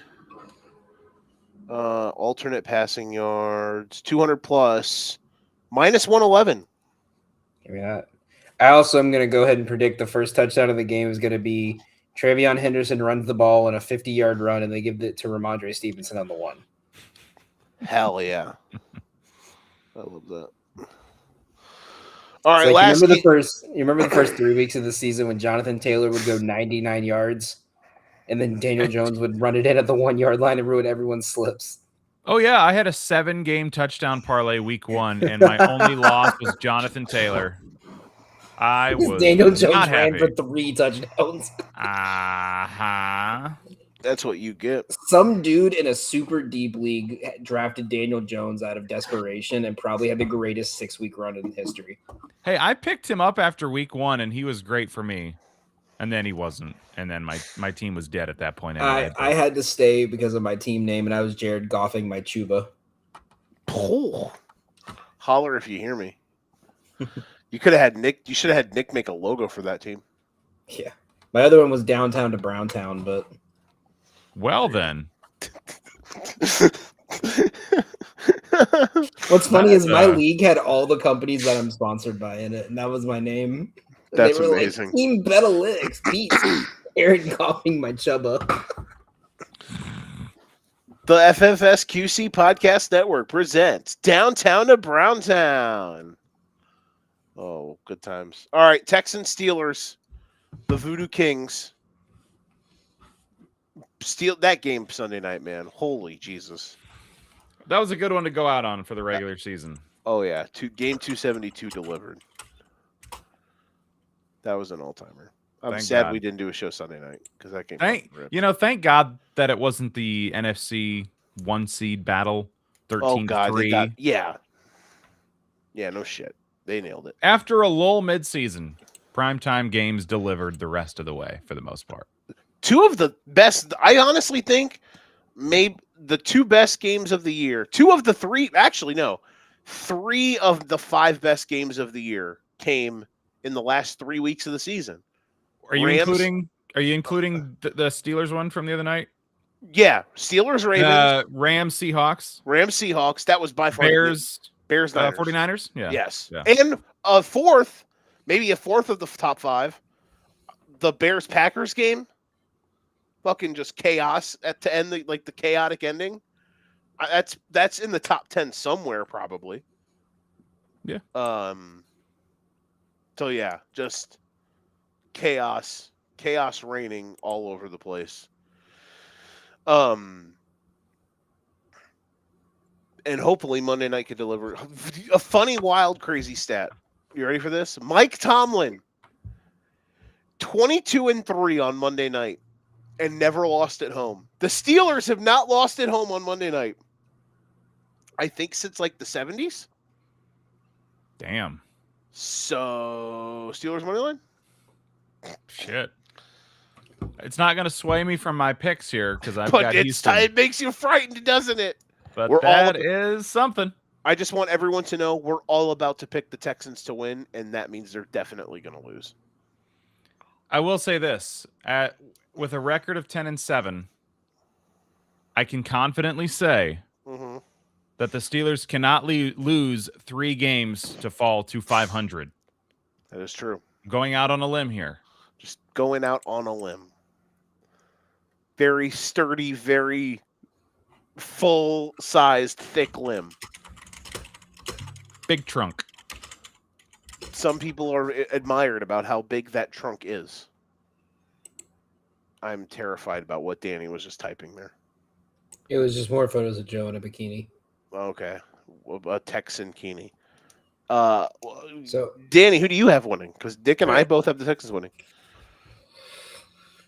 Alternate passing yards. 200 plus. Minus 111. Give me that. I also am going to go ahead and predict the first touchdown of the game is going to be Travion Henderson runs the ball on a 50-yard run, and they give it to Ramondre Stevenson on the 1. Hell yeah. I love that. All right, like, you remember the first 3 weeks of the season when Jonathan Taylor would go 99 yards, and then Daniel Jones would run it in at the 1-yard line and ruin everyone's slips? Oh, yeah. I had a 7-game touchdown parlay week 1, and my only loss was Jonathan Taylor. I was Daniel Jones not ran happy. for 3 touchdowns. That's what you get. Some dude in a super deep league drafted Daniel Jones out of desperation and probably had the greatest 6-week run in history. Hey, I picked him up after week 1, and he was great for me. And then he wasn't. And then my team was dead at that point. Anyway. I had to stay because of my team name, and I was Jared Goffing my Chuba. Oh. Holler if you hear me. You could have had Nick. You should have had Nick make a logo for that team. Yeah. My other one was Downtown to Browntown, but... Well, then. What's funny is my league had all the companies that I'm sponsored by in it, and that was my name. That's they were amazing. Like, Team Betalytics beats Aaron coughing my chubba. The FFSQC Podcast Network presents Downtown to Browntown. Oh, good times. All right, Texans Steelers, the Voodoo Kings. Steal that game Sunday night, man. Holy Jesus. That was a good one to go out on for the regular season. Oh, yeah. Game 272 delivered. That was an all-timer. I'm sad we didn't do a show Sunday night because that game. Thank God that it wasn't the NFC 1 seed battle 13-3. Oh, God. Yeah, no shit. They nailed it. After a lull midseason, primetime games delivered the rest of the way for the most part. Two of the best, I honestly think, maybe the two best games of the year. Two of the three, actually, no. 3 of the 5 best games of the year came in the last 3 weeks of the season. Are you including the Steelers one from the other night? Yeah, Steelers, Ravens, Rams, Seahawks. That was by far Bears, Niners. 49ers. Yeah. Yes, yeah. And a fourth of the top 5, the Bears Packers game. Fucking just chaos to end the chaotic ending. That's in the top 10 somewhere probably. Yeah. So yeah, just chaos reigning all over the place. And hopefully Monday night could deliver a funny, wild, crazy stat. You ready for this? Mike Tomlin, 22-3 on Monday night and never lost at home. The Steelers have not lost at home on Monday night, I think, since like the 70s. Damn. So, Steelers money line? Shit. It's not going to sway me from my picks here because I've got Houston. It makes you frightened, doesn't it? But that is something. I just want everyone to know we're all about to pick the Texans to win, and that means they're definitely going to lose. I will say this. With a record of 10-7, I can confidently say that the Steelers cannot lose 3 games to fall to 500. That is true. I'm going out on a limb here. Just going out on a limb. Very sturdy, very full-sized, thick limb. Big trunk. Some people are admired about how big that trunk is. I'm terrified about what Danny was just typing there. It was just more photos of Joe in a bikini. Okay. A Texan bikini. So, Danny, who do you have winning? Because Dick and I both have the Texans winning.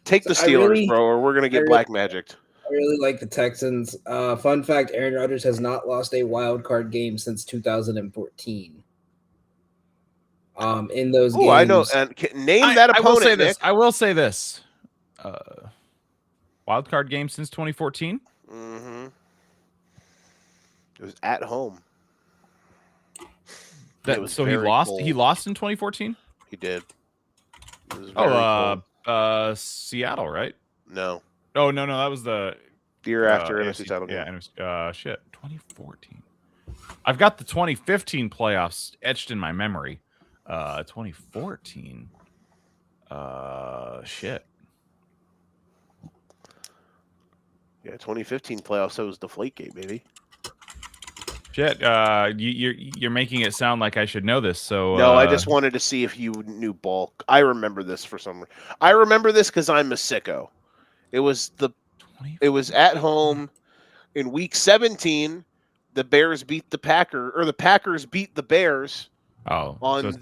Take the Steelers, bro, or we're going to get black magicked. I really like the Texans. Fun fact, Aaron Rodgers has not lost a wild card game since 2014. In those games. Oh, I know. And name that opponent, I will say this. Wild card game since 2014? Mm-hmm. It was at home. So he lost? Cold. He lost in 2014? He did. It was Seattle, right? No. Oh, no. That was the year after NFC title game. Yeah, 2014. I've got the 2015 playoffs etched in my memory. 2014. Shit. Yeah, 2015 playoffs. So it was Deflategate, baby. Shit. You're making it sound like I should know this. So no, I just wanted to see if you knew bulk. I remember this for some reason. I remember this because I'm a sicko. It was at home in week 17. The Bears beat the Packers, or the Packers beat the Bears. Oh, on so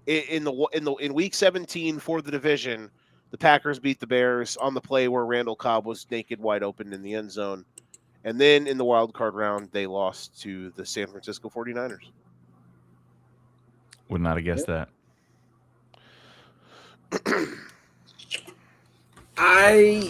in week 17 for the division, the Packers beat the Bears on the play where Randall Cobb was naked wide open in the end zone. And then in the wild card round, they lost to the San Francisco 49ers. Would not have guessed that.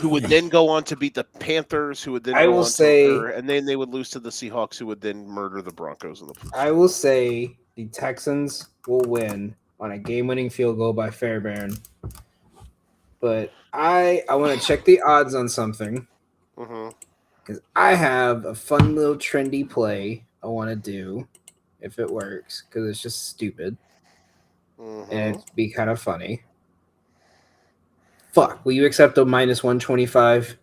Who would then go on to beat the Panthers, who would then and then they would lose to the Seahawks, who would then murder the Broncos in the playoffs. I will say the Texans will win on a game-winning field goal by Fairbairn. But I want to check the odds on something. Because I have a fun little trendy play I want to do. if it works because it's just stupid Mhm. and it'd be kind of funny. Fuck, will you accept a minus 125?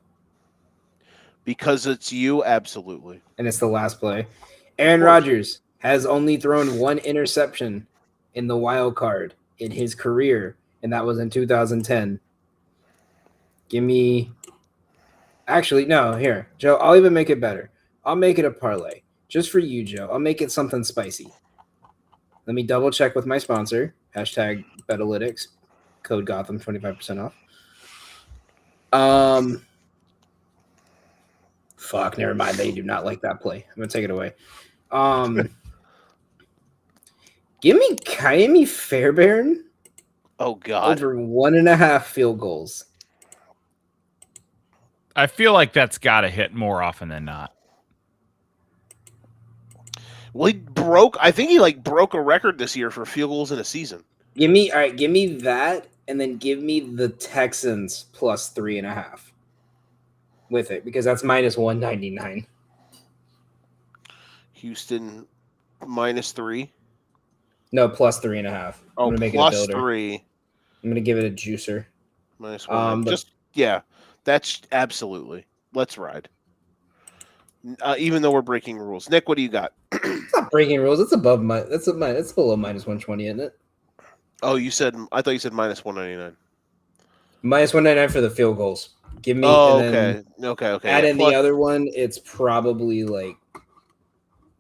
Because it's you, absolutely. And it's the last play. Aaron course. Rodgers has only thrown one interception in the wild card in his career, and that was in 2010. Give me. Actually, no, here, Joe, I'll even make it better. I'll make it a parlay. Just for you, Joe. I'll make it something spicy. Let me double check with my sponsor. Hashtag Betalytics. Code Gotham, 25% off. Fuck, never mind. They do not like that play. I'm gonna take it away. Give me Fairbairn Oh God. over 1.5 field goals. I feel like that's got to hit more often than not. Well, he broke. I think he broke a record this year for field goals in a season. Give me that, and then give me the Texans plus 3.5 with it because that's minus 199. Houston -3. No, plus 3.5. Oh, I'm gonna make plus it a builder. 3. I'm gonna give it a juicer. -1. That's absolutely. Let's ride. Even though we're breaking rules, Nick, what do you got? It's not breaking rules. It's above it's below minus 120, isn't it? Oh, I thought you said -199. Minus 199 for the field goals. Give me. Oh, and then okay. Add yeah, in the other one. It's probably like.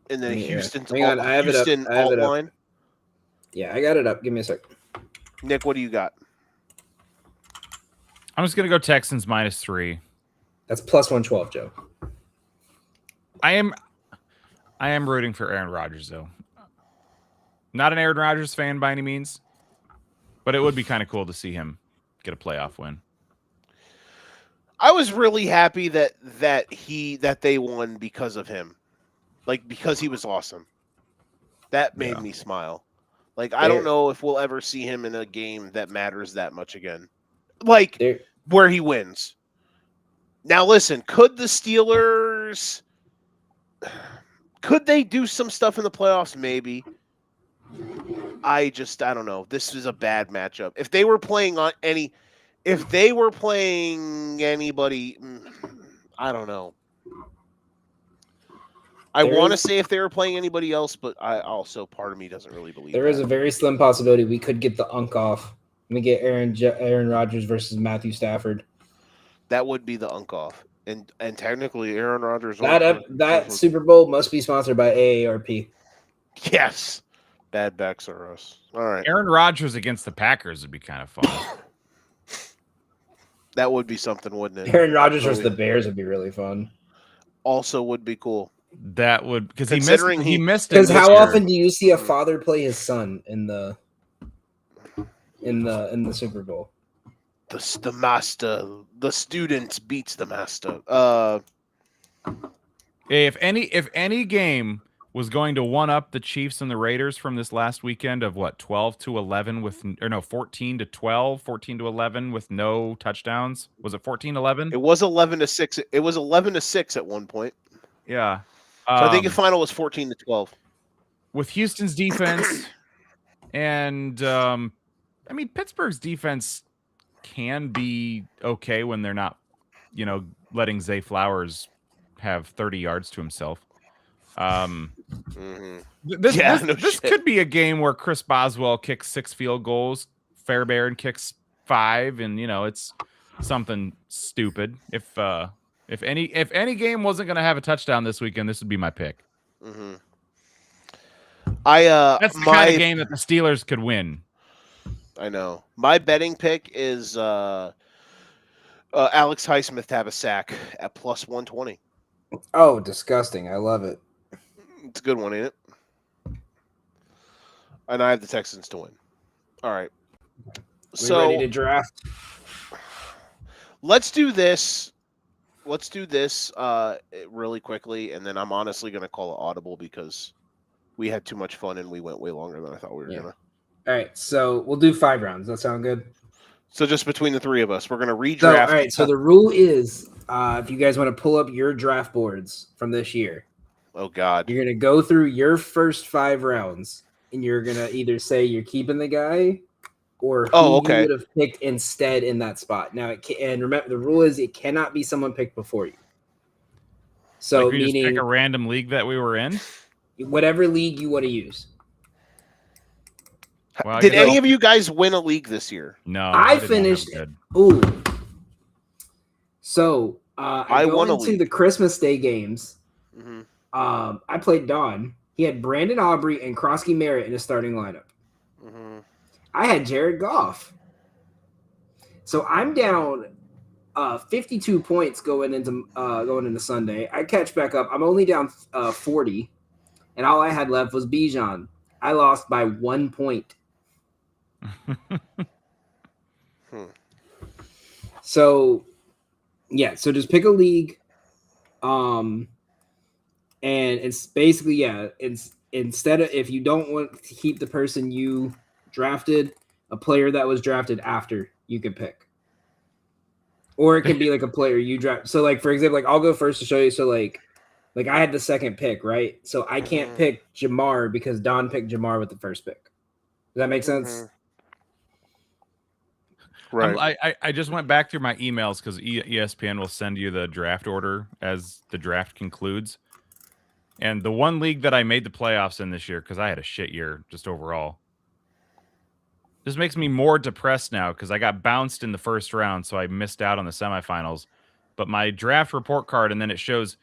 and then Yeah. Houston's Hang on, I have it up. Houston I have alt it up. line. Yeah, I got it up. Give me a sec. Nick, what do you got? I'm just gonna go Texans -3. That's plus 112, Joe. I am rooting for Aaron Rodgers though. Not an Aaron Rodgers fan by any means, but it would be kind of cool to see him get a playoff win. I was really happy that they won because of him, because he was awesome. That made me smile. I don't know if we'll ever see him in a game that matters that much again, where he wins. Now, listen, could the Steelers? Could they do some stuff in the playoffs? Maybe. I don't know. This is a bad matchup. If they were playing anybody, I don't know. I want to say if they were playing anybody else, but I also, part of me doesn't really believe there is a very slim possibility we could get the unk off. Let me get Aaron Rodgers versus Matthew Stafford. That would be the unk off. And technically, Aaron Rodgers. That Super Bowl must be sponsored by AARP. Yes, bad backs are us. All right, Aaron Rodgers against the Packers would be kind of fun. That would be something, wouldn't it? Aaron Rodgers versus the Bears would be really fun. Also, would be cool. That would because he missed it. Because how often do you see a father play his son in the Super Bowl? The master, the student beats the master. If any game was going to one up the Chiefs and the Raiders from this last weekend of 12-11 14-12, 14-11 with no touchdowns. Was it 14-11? It was 11-6. It was 11-6 at one point. Yeah. So I think the final was 14-12. With Houston's defense and Pittsburgh's defense can be okay when they're not, letting Zay Flowers have 30 yards to himself. This could be a game where Chris Boswell kicks 6 field goals, Fairbairn kicks 5, and it's something stupid. If any game wasn't going to have a touchdown this weekend, this would be my pick. Mm-hmm. That's the kind of game that the Steelers could win. I know. My betting pick is Alex Highsmith to have a sack at plus 120. Oh, disgusting. I love it. It's a good one, ain't it? And I have the Texans to win. All right. We ready to draft? Let's do this. Really quickly, and then I'm honestly going to call it audible because we had too much fun and we went way longer than I thought we were going to. All right, so we'll do 5 rounds. Does that sound good? So just between the 3 of us, we're going to redraft. So, all right, so the rule is if you guys want to pull up your draft boards from this year, Oh God. You're gonna go through your first 5 rounds, and you're gonna either say you're keeping the guy, or who you would have picked instead in that spot. Now, and remember, the rule is it cannot be someone picked before you. So, Like we just pick meaning a random league that we were in. whatever league you want to use. Well, Did any of you guys win a league this year? No, I did not have finished. good. Ooh. So I go won a into league. the Christmas Day games. Mm-hmm. I played Don. He had Brandon Aubrey and Krosky Merritt in his starting lineup. Mm-hmm. I had Jared Goff. So I'm down 52 points going into Sunday. I catch back up. I'm only down 40, and all I had left was Bijan. I lost by 1 point. So, yeah. So just pick a league, and it's basically It's instead of, if you don't want to keep the person you drafted, a player that was drafted after you can pick. Or it could be like a player you draft. So, like, for example, like I'll go first to show you. So, like I had the second pick, right? So I can't pick Jamar because Don picked Jamar with the first pick. Does that make sense? Right. I just went back through my emails because ESPN will send you the draft order as the draft concludes. And the one league that I made the playoffs in this year, because I had a shit year just overall, this makes me more depressed now because I got bounced in the first round, so I missed out on the semifinals. But my draft report card, and then it shows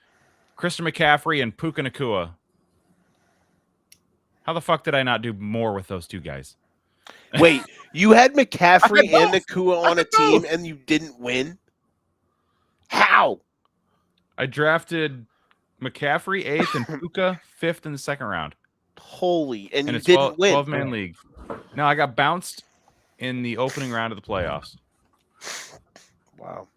Christian McCaffrey and Puka Nacua. How the fuck did I not do more with those two guys? Wait, you had McCaffrey and Nacua on a team and you didn't win? How? I drafted McCaffrey 8th and Puka 5th in the second round. Holy, and you it's didn't win. 12-man league. No, I got bounced in the opening round of the playoffs. Wow.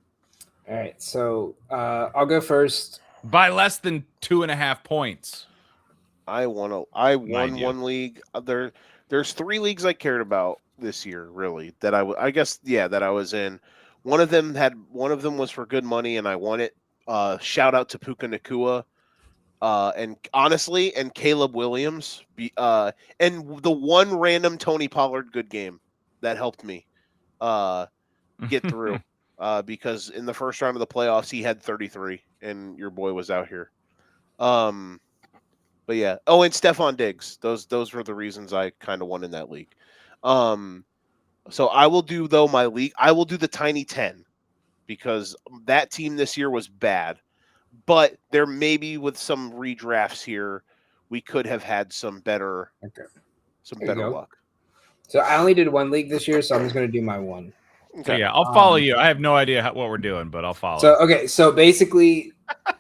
All right, so I'll go first. By less than 2.5 points. I won one league. There's 3 leagues I cared about this year, really, that that I was in. One of them was for good money, and I won it. Shout out to Puka Nacua, and honestly, and Caleb Williams, and the one random Tony Pollard good game that helped me get through. Because in the first round of the playoffs, he had 33, and your boy was out here. But yeah. Oh, and Stephon Diggs. Those were the reasons I kind of won in that league. So I will do my league. I will do the Tiny 10 because that team this year was bad. But there may with some redrafts here, we could have had some better luck. So I only did one league this year, so I'm just going to do my one. Okay. So yeah, I'll follow you. I have no idea what we're doing, but I'll follow. So basically,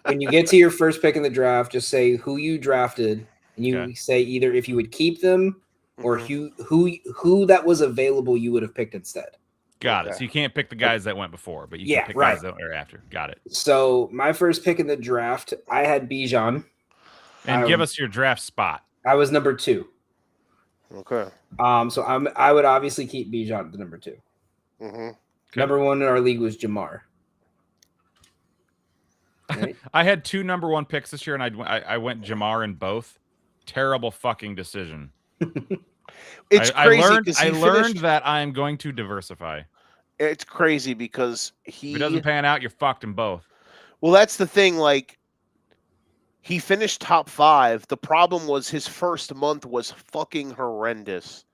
when you get to your first pick in the draft, just say who you drafted, and you say either if you would keep them or who that was available you would have picked instead. Got it. So you can't pick the guys that went before, but you can pick guys that were after. Got it. So my first pick in the draft, I had Bijan. And give us your draft spot. I was number 2. Okay. So I would obviously keep Bijan at the number 2. Mm-hmm. Number 1 in our league was Jamar. Right? I had 2 number 1 picks this year, and I went Jamar in both. Terrible fucking decision. It's crazy. I learned that I am going to diversify. It's crazy because if it doesn't pan out, you're fucked in both. Well, that's the thing. Like, he finished top 5. The problem was his first month was fucking horrendous.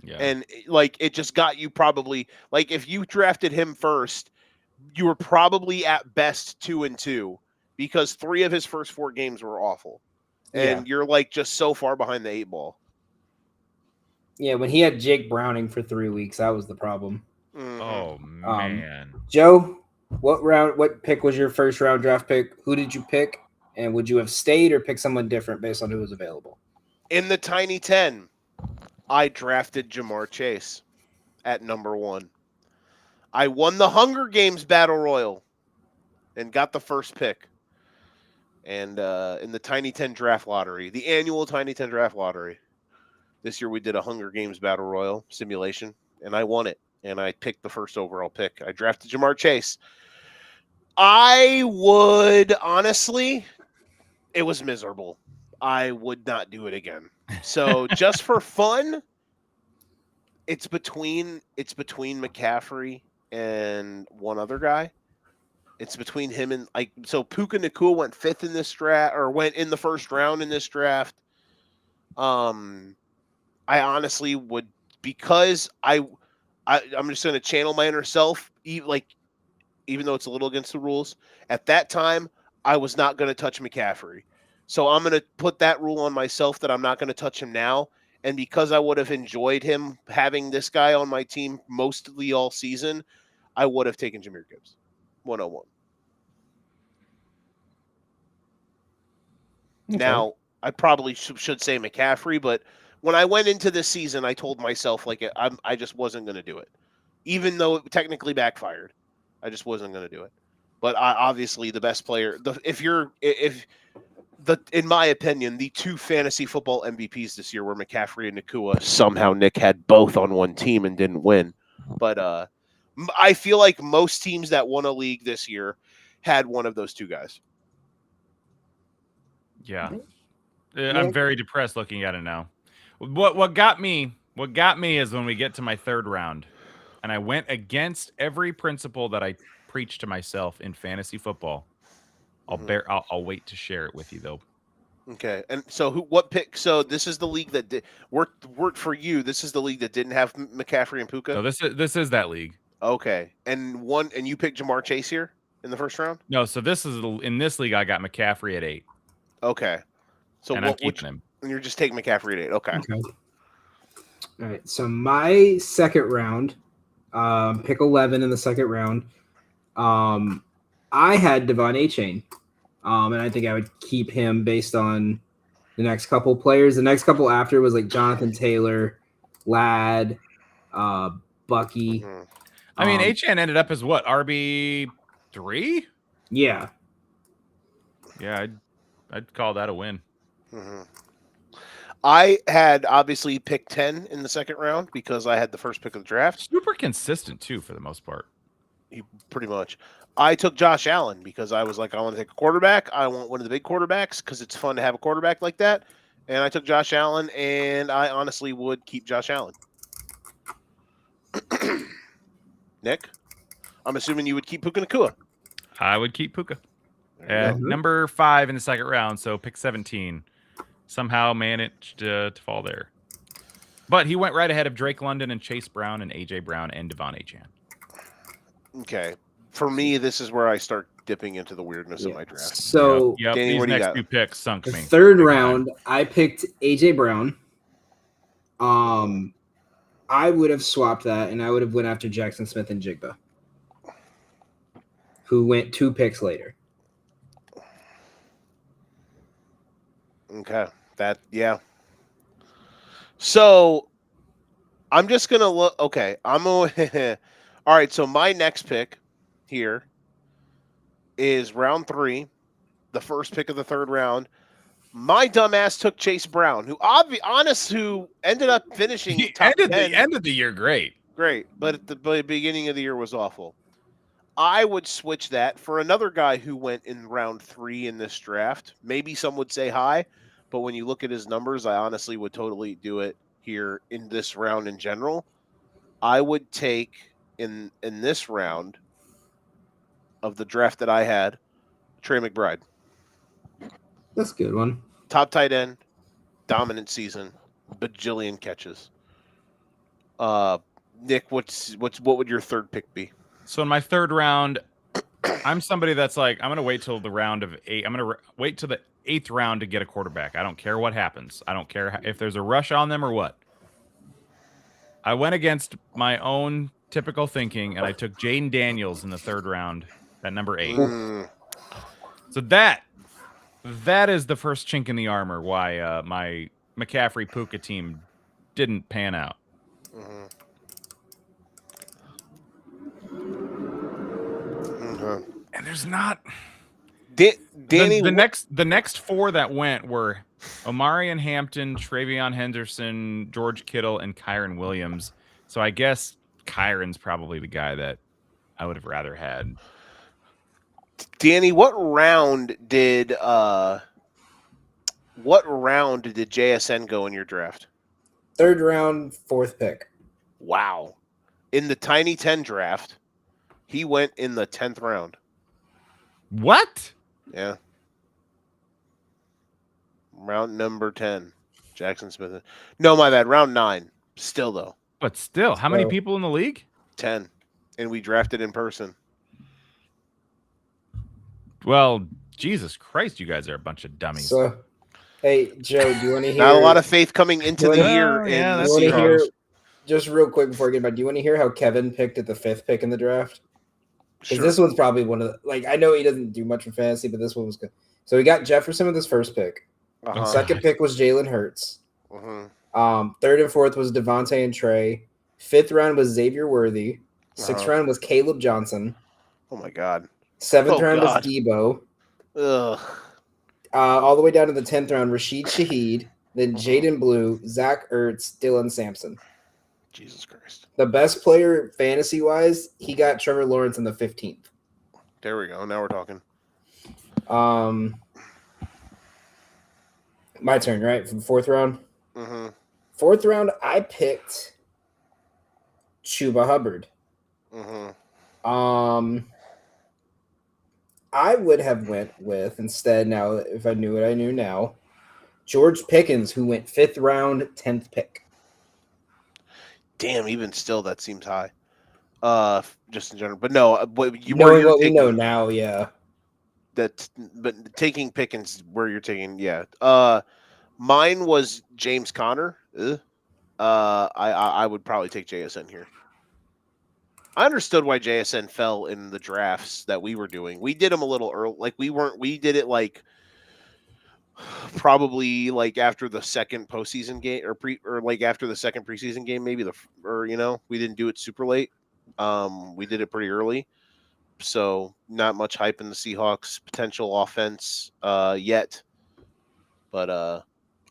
Yeah. And like it just got you probably like if you drafted him first, you were probably at best 2-2 because 3 of his first 4 games were awful. And you're like just so far behind the 8 ball. Yeah, when he had Jake Browning for 3 weeks, that was the problem. Mm-hmm. Oh man. Joe, what pick was your first round draft pick? Who did you pick? And would you have stayed or pick someone different based on who was available? In the Tiny 10. I drafted Jamar Chase at number 1. I won the Hunger Games Battle Royal and got the first pick. And in the Tiny 10 draft lottery, the annual Tiny 10 draft lottery, this year we did a Hunger Games Battle Royal simulation, and I won it. And I picked the first overall pick. I drafted Jamar Chase. I would honestly It was miserable. I would not do it again. So just for fun, it's between McCaffrey and one other guy. It's between him and so Puka Nacua went 5th in this draft, or went in the first round in this draft. I honestly would, because I'm just going to channel my inner self, even though it's a little against the rules. At that time, I was not going to touch McCaffrey. So I'm going to put that rule on myself that I'm not going to touch him now. And because I would have enjoyed him having this guy on my team mostly all season, I would have taken Jahmyr Gibbs 101. Okay. Now, I probably should say McCaffrey, but when I went into this season, I told myself I just wasn't going to do it, even though it technically backfired. I just wasn't going to do it. But obviously, the best player, in my opinion, the 2 fantasy football MVPs this year were McCaffrey and Nacua. Somehow Nick had both on one team and didn't win. But I feel like most teams that won a league this year had one of those 2 guys. Yeah. I'm very depressed looking at it now. What got me is when we get to my 3rd round, and I went against every principle that I preached to myself in fantasy football. I'll wait to share it with you though. Okay. And so what pick? So this is the league that worked for you. This is the league that didn't have McCaffrey and Puka. So this is that league. Okay. And you picked Jamar Chase here in the first round? No, so this is in this league I got McCaffrey at 8. Okay. So I'm keeping him. And you're just taking McCaffrey at 8. Okay. All right. So my 2nd round, pick 11 in the 2nd round. I had Devon Achane, and I think I would keep him based on the next couple players. The next couple after was like Jonathan Taylor, Ladd, Bucky. Mm-hmm. I mean, Achane ended up as what, RB3? Yeah. Yeah, I'd call that a win. Mm-hmm. I had obviously picked 10 in the 2nd round because I had the first pick of the draft. Super consistent too, for the most part. Pretty much. I took Josh Allen because I was like, I want to take a quarterback. I want one of the big quarterbacks because it's fun to have a quarterback like that. And I took Josh Allen, and I honestly would keep Josh Allen. Nick, I'm assuming you would keep Puka Nacua. I would keep Puka at number 5 in the 2nd round, so pick 17. Somehow managed to fall there. But he went right ahead of Drake London and Chase Brown and A.J. Brown and Devon Achane. Okay. For me, this is where I start dipping into the weirdness of my draft. So Danny, these next 2 picks sunk me. 3rd round, I picked A.J. Brown. I would have swapped that, and I would have went after Jackson Smith and Jigba, who went 2 picks later. Okay. So I'm just going to look. Okay. All right. So my next pick here is round 3, the first pick of the 3rd round. My dumbass took Chase Brown, who ended up finishing top 10. The end of the year great, but at the beginning of the year was awful. I would switch that for another guy who went in round 3 in this draft. Maybe some would say high, but when you look at his numbers, I honestly would totally do it here in this round in general. I would take in this round of the draft that I had, Trey McBride. That's a good one. Top tight end, dominant season, bajillion catches. Nick, what would your 3rd pick be? So in my 3rd round, I'm somebody that's like, I'm going to wait till the round of 8. I'm going to wait till the 8th round to get a quarterback. I don't care what happens. I don't care if there's a rush on them or what. I went against my own typical thinking, and I took Jaden Daniels in the 3rd round at number 8. So that is the first chink in the armor why my McCaffrey Puka team didn't pan out. And there's not Danny. The next 4 that went were Omarion Hampton, Travion Henderson, George Kittle, and Kyron Williams. So I guess Kyron's probably the guy that I would have rather had. Danny, what round did What round did JSN go in your draft? 3rd round, 4th pick. Wow. In the Tiny 10 draft, he went in the 10th round. What? Yeah. Round number 10. Jackson Smith. No, my bad. Round 9. Still, though. But still, how many So- people in the league? 10. And we drafted in person. Well, Jesus Christ, you guys are a bunch of dummies. So, hey, Joe, do you want to hear? Not a lot of faith coming into the Well, year yeah, in the that's Do you want to true. Seahawks. hear? Just real quick before I get back, do you want to hear how Kevin picked at the 5th pick in the draft? Because Sure. this one's probably one of the, I know he doesn't do much for fantasy, but this one was good. So he got Jefferson with his 1st pick. Uh-huh. 2nd pick was Jalen Hurts. Mhm. 3rd and 4th was Devontae and Trey. 5th round was Xavier Worthy. 6th Uh-huh. round was Caleb Johnson. Oh, my God. 7th Oh, round God. was Debo. Ugh. All the way down to the 10th round, Rashid Shaheed. Then Uh-huh. Jaden Blue, Zach Ertz, Dylan Sampson. Jesus Christ. The best player fantasy-wise, he got Trevor Lawrence in the 15th. There we go. Now we're talking. My turn, right? From 4th round? Mm-hmm. 4th round, I picked Chuba Hubbard. Mm-hmm. I would have went with, instead, now, if I knew what I knew now, George Pickens, who went 5th round, 10th pick. Damn, even still, that seems high. Just in general. But no, where Knowing you're what we taking, know now, yeah. but taking Pickens where you're taking, yeah. Mine was James Conner. I would probably take JSN here. I understood why JSN fell in the drafts that we were doing. We did him a little early. Like we did it like probably like after the second postseason game or like after the second preseason game, maybe we didn't do it super late. We did it pretty early. So not much hype in the Seahawks potential offense yet. But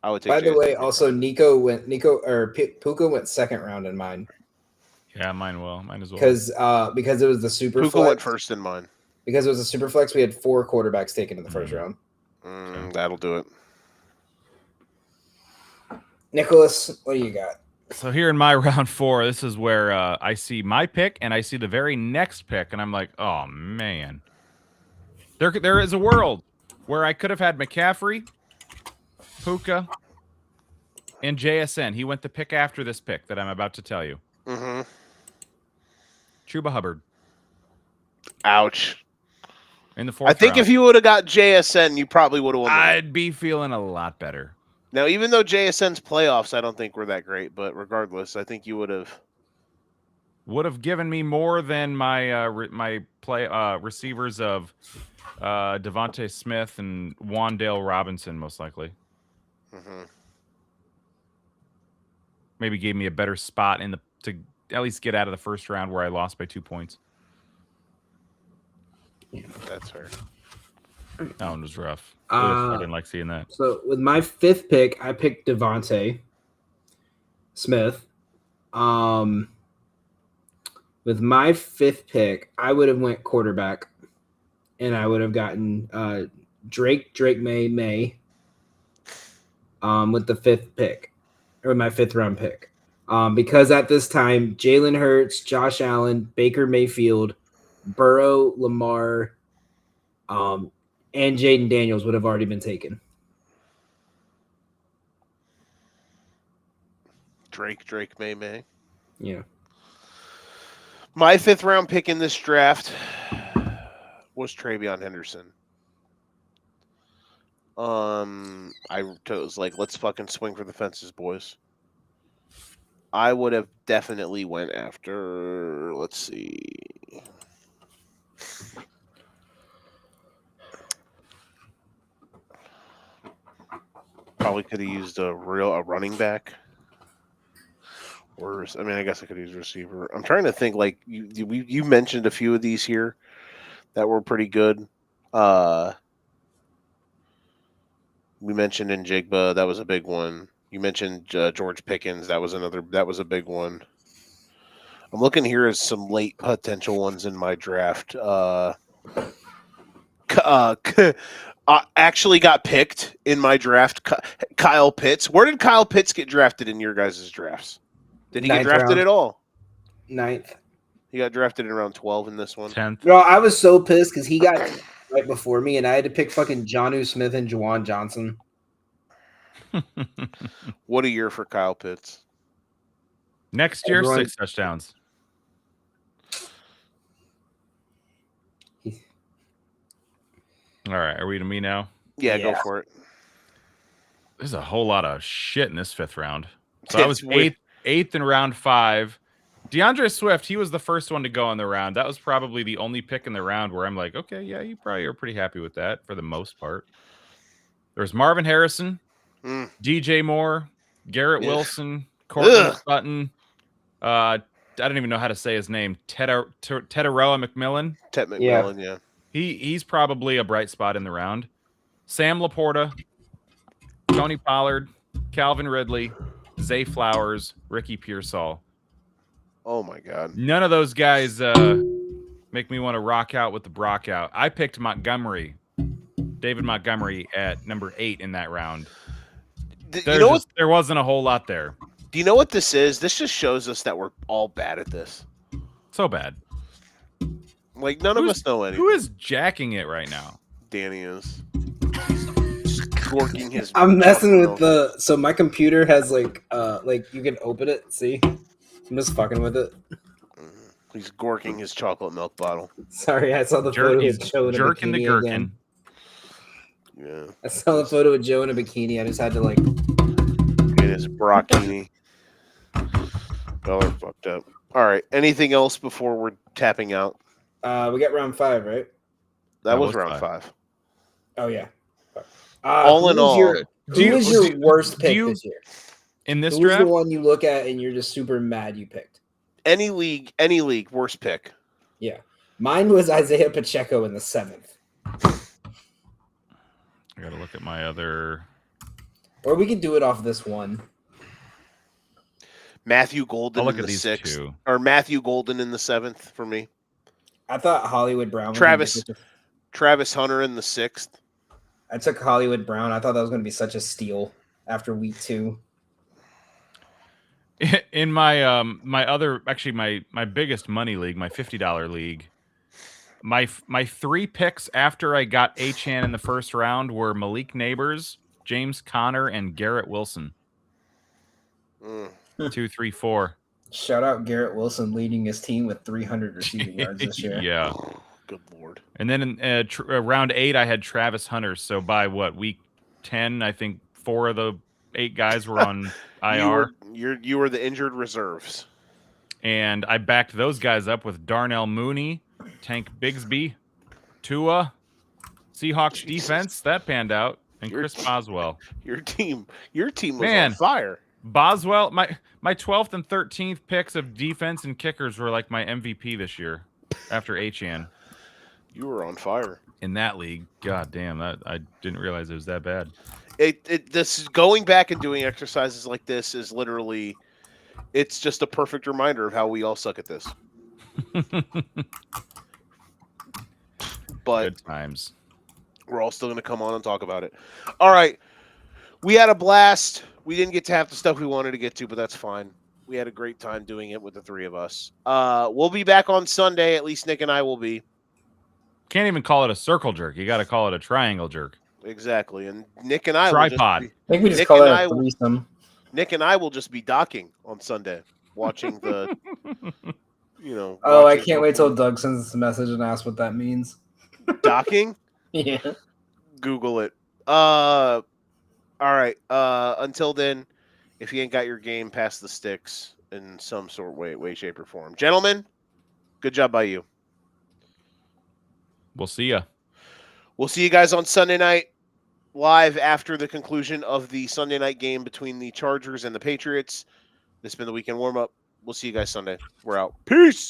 I would take By the JSN way, here. also Puka went 2nd round in mine. Yeah, mine will. Mine as well. Because it was the super Puka flex. went first in mine. Because it was a super flex, we had 4 quarterbacks taken in the 1st round. That'll do it. Nicholas, what do you got? So here in my round 4, this is where I see my pick and I see the very next pick, and I'm like, oh man, there is a world where I could have had McCaffrey, Puka, and JSN. He went the pick after this pick that I'm about to tell you. Mm-hmm. Chuba Hubbard Ouch. in the 4th I think round. if you would have got JSN, you probably would have won. I'd be feeling a lot better. Now, even though JSN's playoffs, I don't think were that great, but regardless, I think you would have given me more than my receivers of Devontae Smith and Wandale Robinson, most likely. Mm-hmm. Maybe gave me a better spot to at least get out of the 1st round where I lost by 2 points. That's fair. That one was rough. I didn't like seeing that. So with my 5th pick, I picked Devontae Smith. With my 5th pick, I would have went quarterback, and I would have gotten Drake May with the 5th pick, or my 5th round pick. Because at this time, Jalen Hurts, Josh Allen, Baker Mayfield, Burrow, Lamar, and Jaden Daniels would have already been taken. Drake, May. Yeah. My 5th round pick in this draft was Travion Henderson. I was like, let's fucking swing for the fences, boys. I would have definitely went after, let's see. Probably could have used a running back. Or, I mean, I guess I could use a receiver. I'm trying to think, like, you mentioned a few of these here that were pretty good. We mentioned Njigba, that was a big one. You mentioned George Pickens, that was a big one. I'm looking here at some late potential ones in my draft. actually got picked in my draft. Kyle Pitts. Where did Kyle Pitts get drafted in your guys' drafts? Did he get drafted round. at all? 9th. He got drafted in around 12 in this one. 10th. Bro, I was so pissed because he got right before me, and I had to pick fucking Jonnu Smith and Juwan Johnson. What a year for Kyle Pitts. Next year, Everyone- 6 touchdowns. All right, are we to me now? Yeah, go Yeah. for it. There's a whole lot of shit in this 5th round. So I was It's weird. eighth in round 5. DeAndre Swift, he was the first one to go in the round. That was probably the only pick in the round where I'm like, okay, yeah, you probably are pretty happy with that for the most part. There's Marvin Harrison, DJ Moore, Garrett Wilson, Cortland Sutton. I don't even know how to say his name. Teteroa McMillan. Ted McMillan, yeah. He's probably a bright spot in the round. Sam Laporta, Tony Pollard, Calvin Ridley, Zay Flowers, Ricky Pearsall. Oh my God. None of those guys make me want to rock out with the Brock out. I picked Montgomery, David Montgomery at number 8 in that round. There wasn't a whole lot there. Do you know what this is? This just shows us that we're all bad at this. So bad. Like, none of us know anything. Who is jacking it right now? Danny is. Just working his... I'm messing with the... So my computer has, like you can open it, see? I'm just fucking with it. He's gorking his chocolate milk bottle. Sorry, I saw the photo of Joe in a Jerking the bikini gherkin. again. Yeah. I saw the photo of Joe in a bikini. I just had to, like... In his broccini. Y'all are fucked up. All right. Anything else before we're tapping out? We got round 5, right? That was round 5. Oh, yeah. All in all... Who was your worst pick this year? In this Who was draft? the one you look at and you're just super mad you picked? Any league, worst pick. Yeah. Mine was Isaiah Pacheco in the 7th. I got to look at my other... Or we could do it off this one. Matthew Golden I'll look in at the these 6th. two. Or Matthew Golden in the 7th for me. I thought Hollywood Brown was Travis Hunter in the 6th. I took Hollywood Brown. I thought that was going to be such a steal after week 2. In my my biggest money league, my $50 league, my 3 picks after I got Achane in the first round were Malik Neighbors, James Conner, and Garrett Wilson. 2, 3, 4. Shout out Garrett Wilson leading his team with 300 receiving yards this year. Yeah. Good Lord. And then in round 8, I had Travis Hunter. So by week 10, I think 4 of the 8 guys were on IR. You were the injured reserves. And I backed those guys up with Darnell Mooney, Tank Bigsby, Tua, Seahawks defense. That panned out. And Chris Boswell. Your team was on fire. Boswell, my 12th and 13th picks of defense and kickers were like my MVP this year after Achane. You were on fire. In that league. God damn, I didn't realize it was that bad. This going back and doing exercises like this is literally, it's just a perfect reminder of how we all suck at this. But good times. We're all still going to come on and talk about it. All right. We had a blast. We didn't get to half the stuff we wanted to get to, but that's fine. We had a great time doing it with the 3 of us. We'll be back on Sunday. At least Nick and I will be. Can't even call it a circle jerk. You got to call it a triangle jerk. Exactly. And Nick and I tripod. I think we just call it a threesome. Nick and I will just be docking on Sunday, watching the, Oh, I can't wait till Doug sends us a message and asks what that means. Docking? Yeah. Google it. All right. Until then, if you ain't got your game, pass the sticks in some sort of way, shape, or form. Gentlemen, good job by you. We'll see ya. We'll see you guys on Sunday night, live after the conclusion of the Sunday night game between the Chargers and the Patriots. This has been the Weekend Warm-Up. We'll see you guys Sunday. We're out. Peace.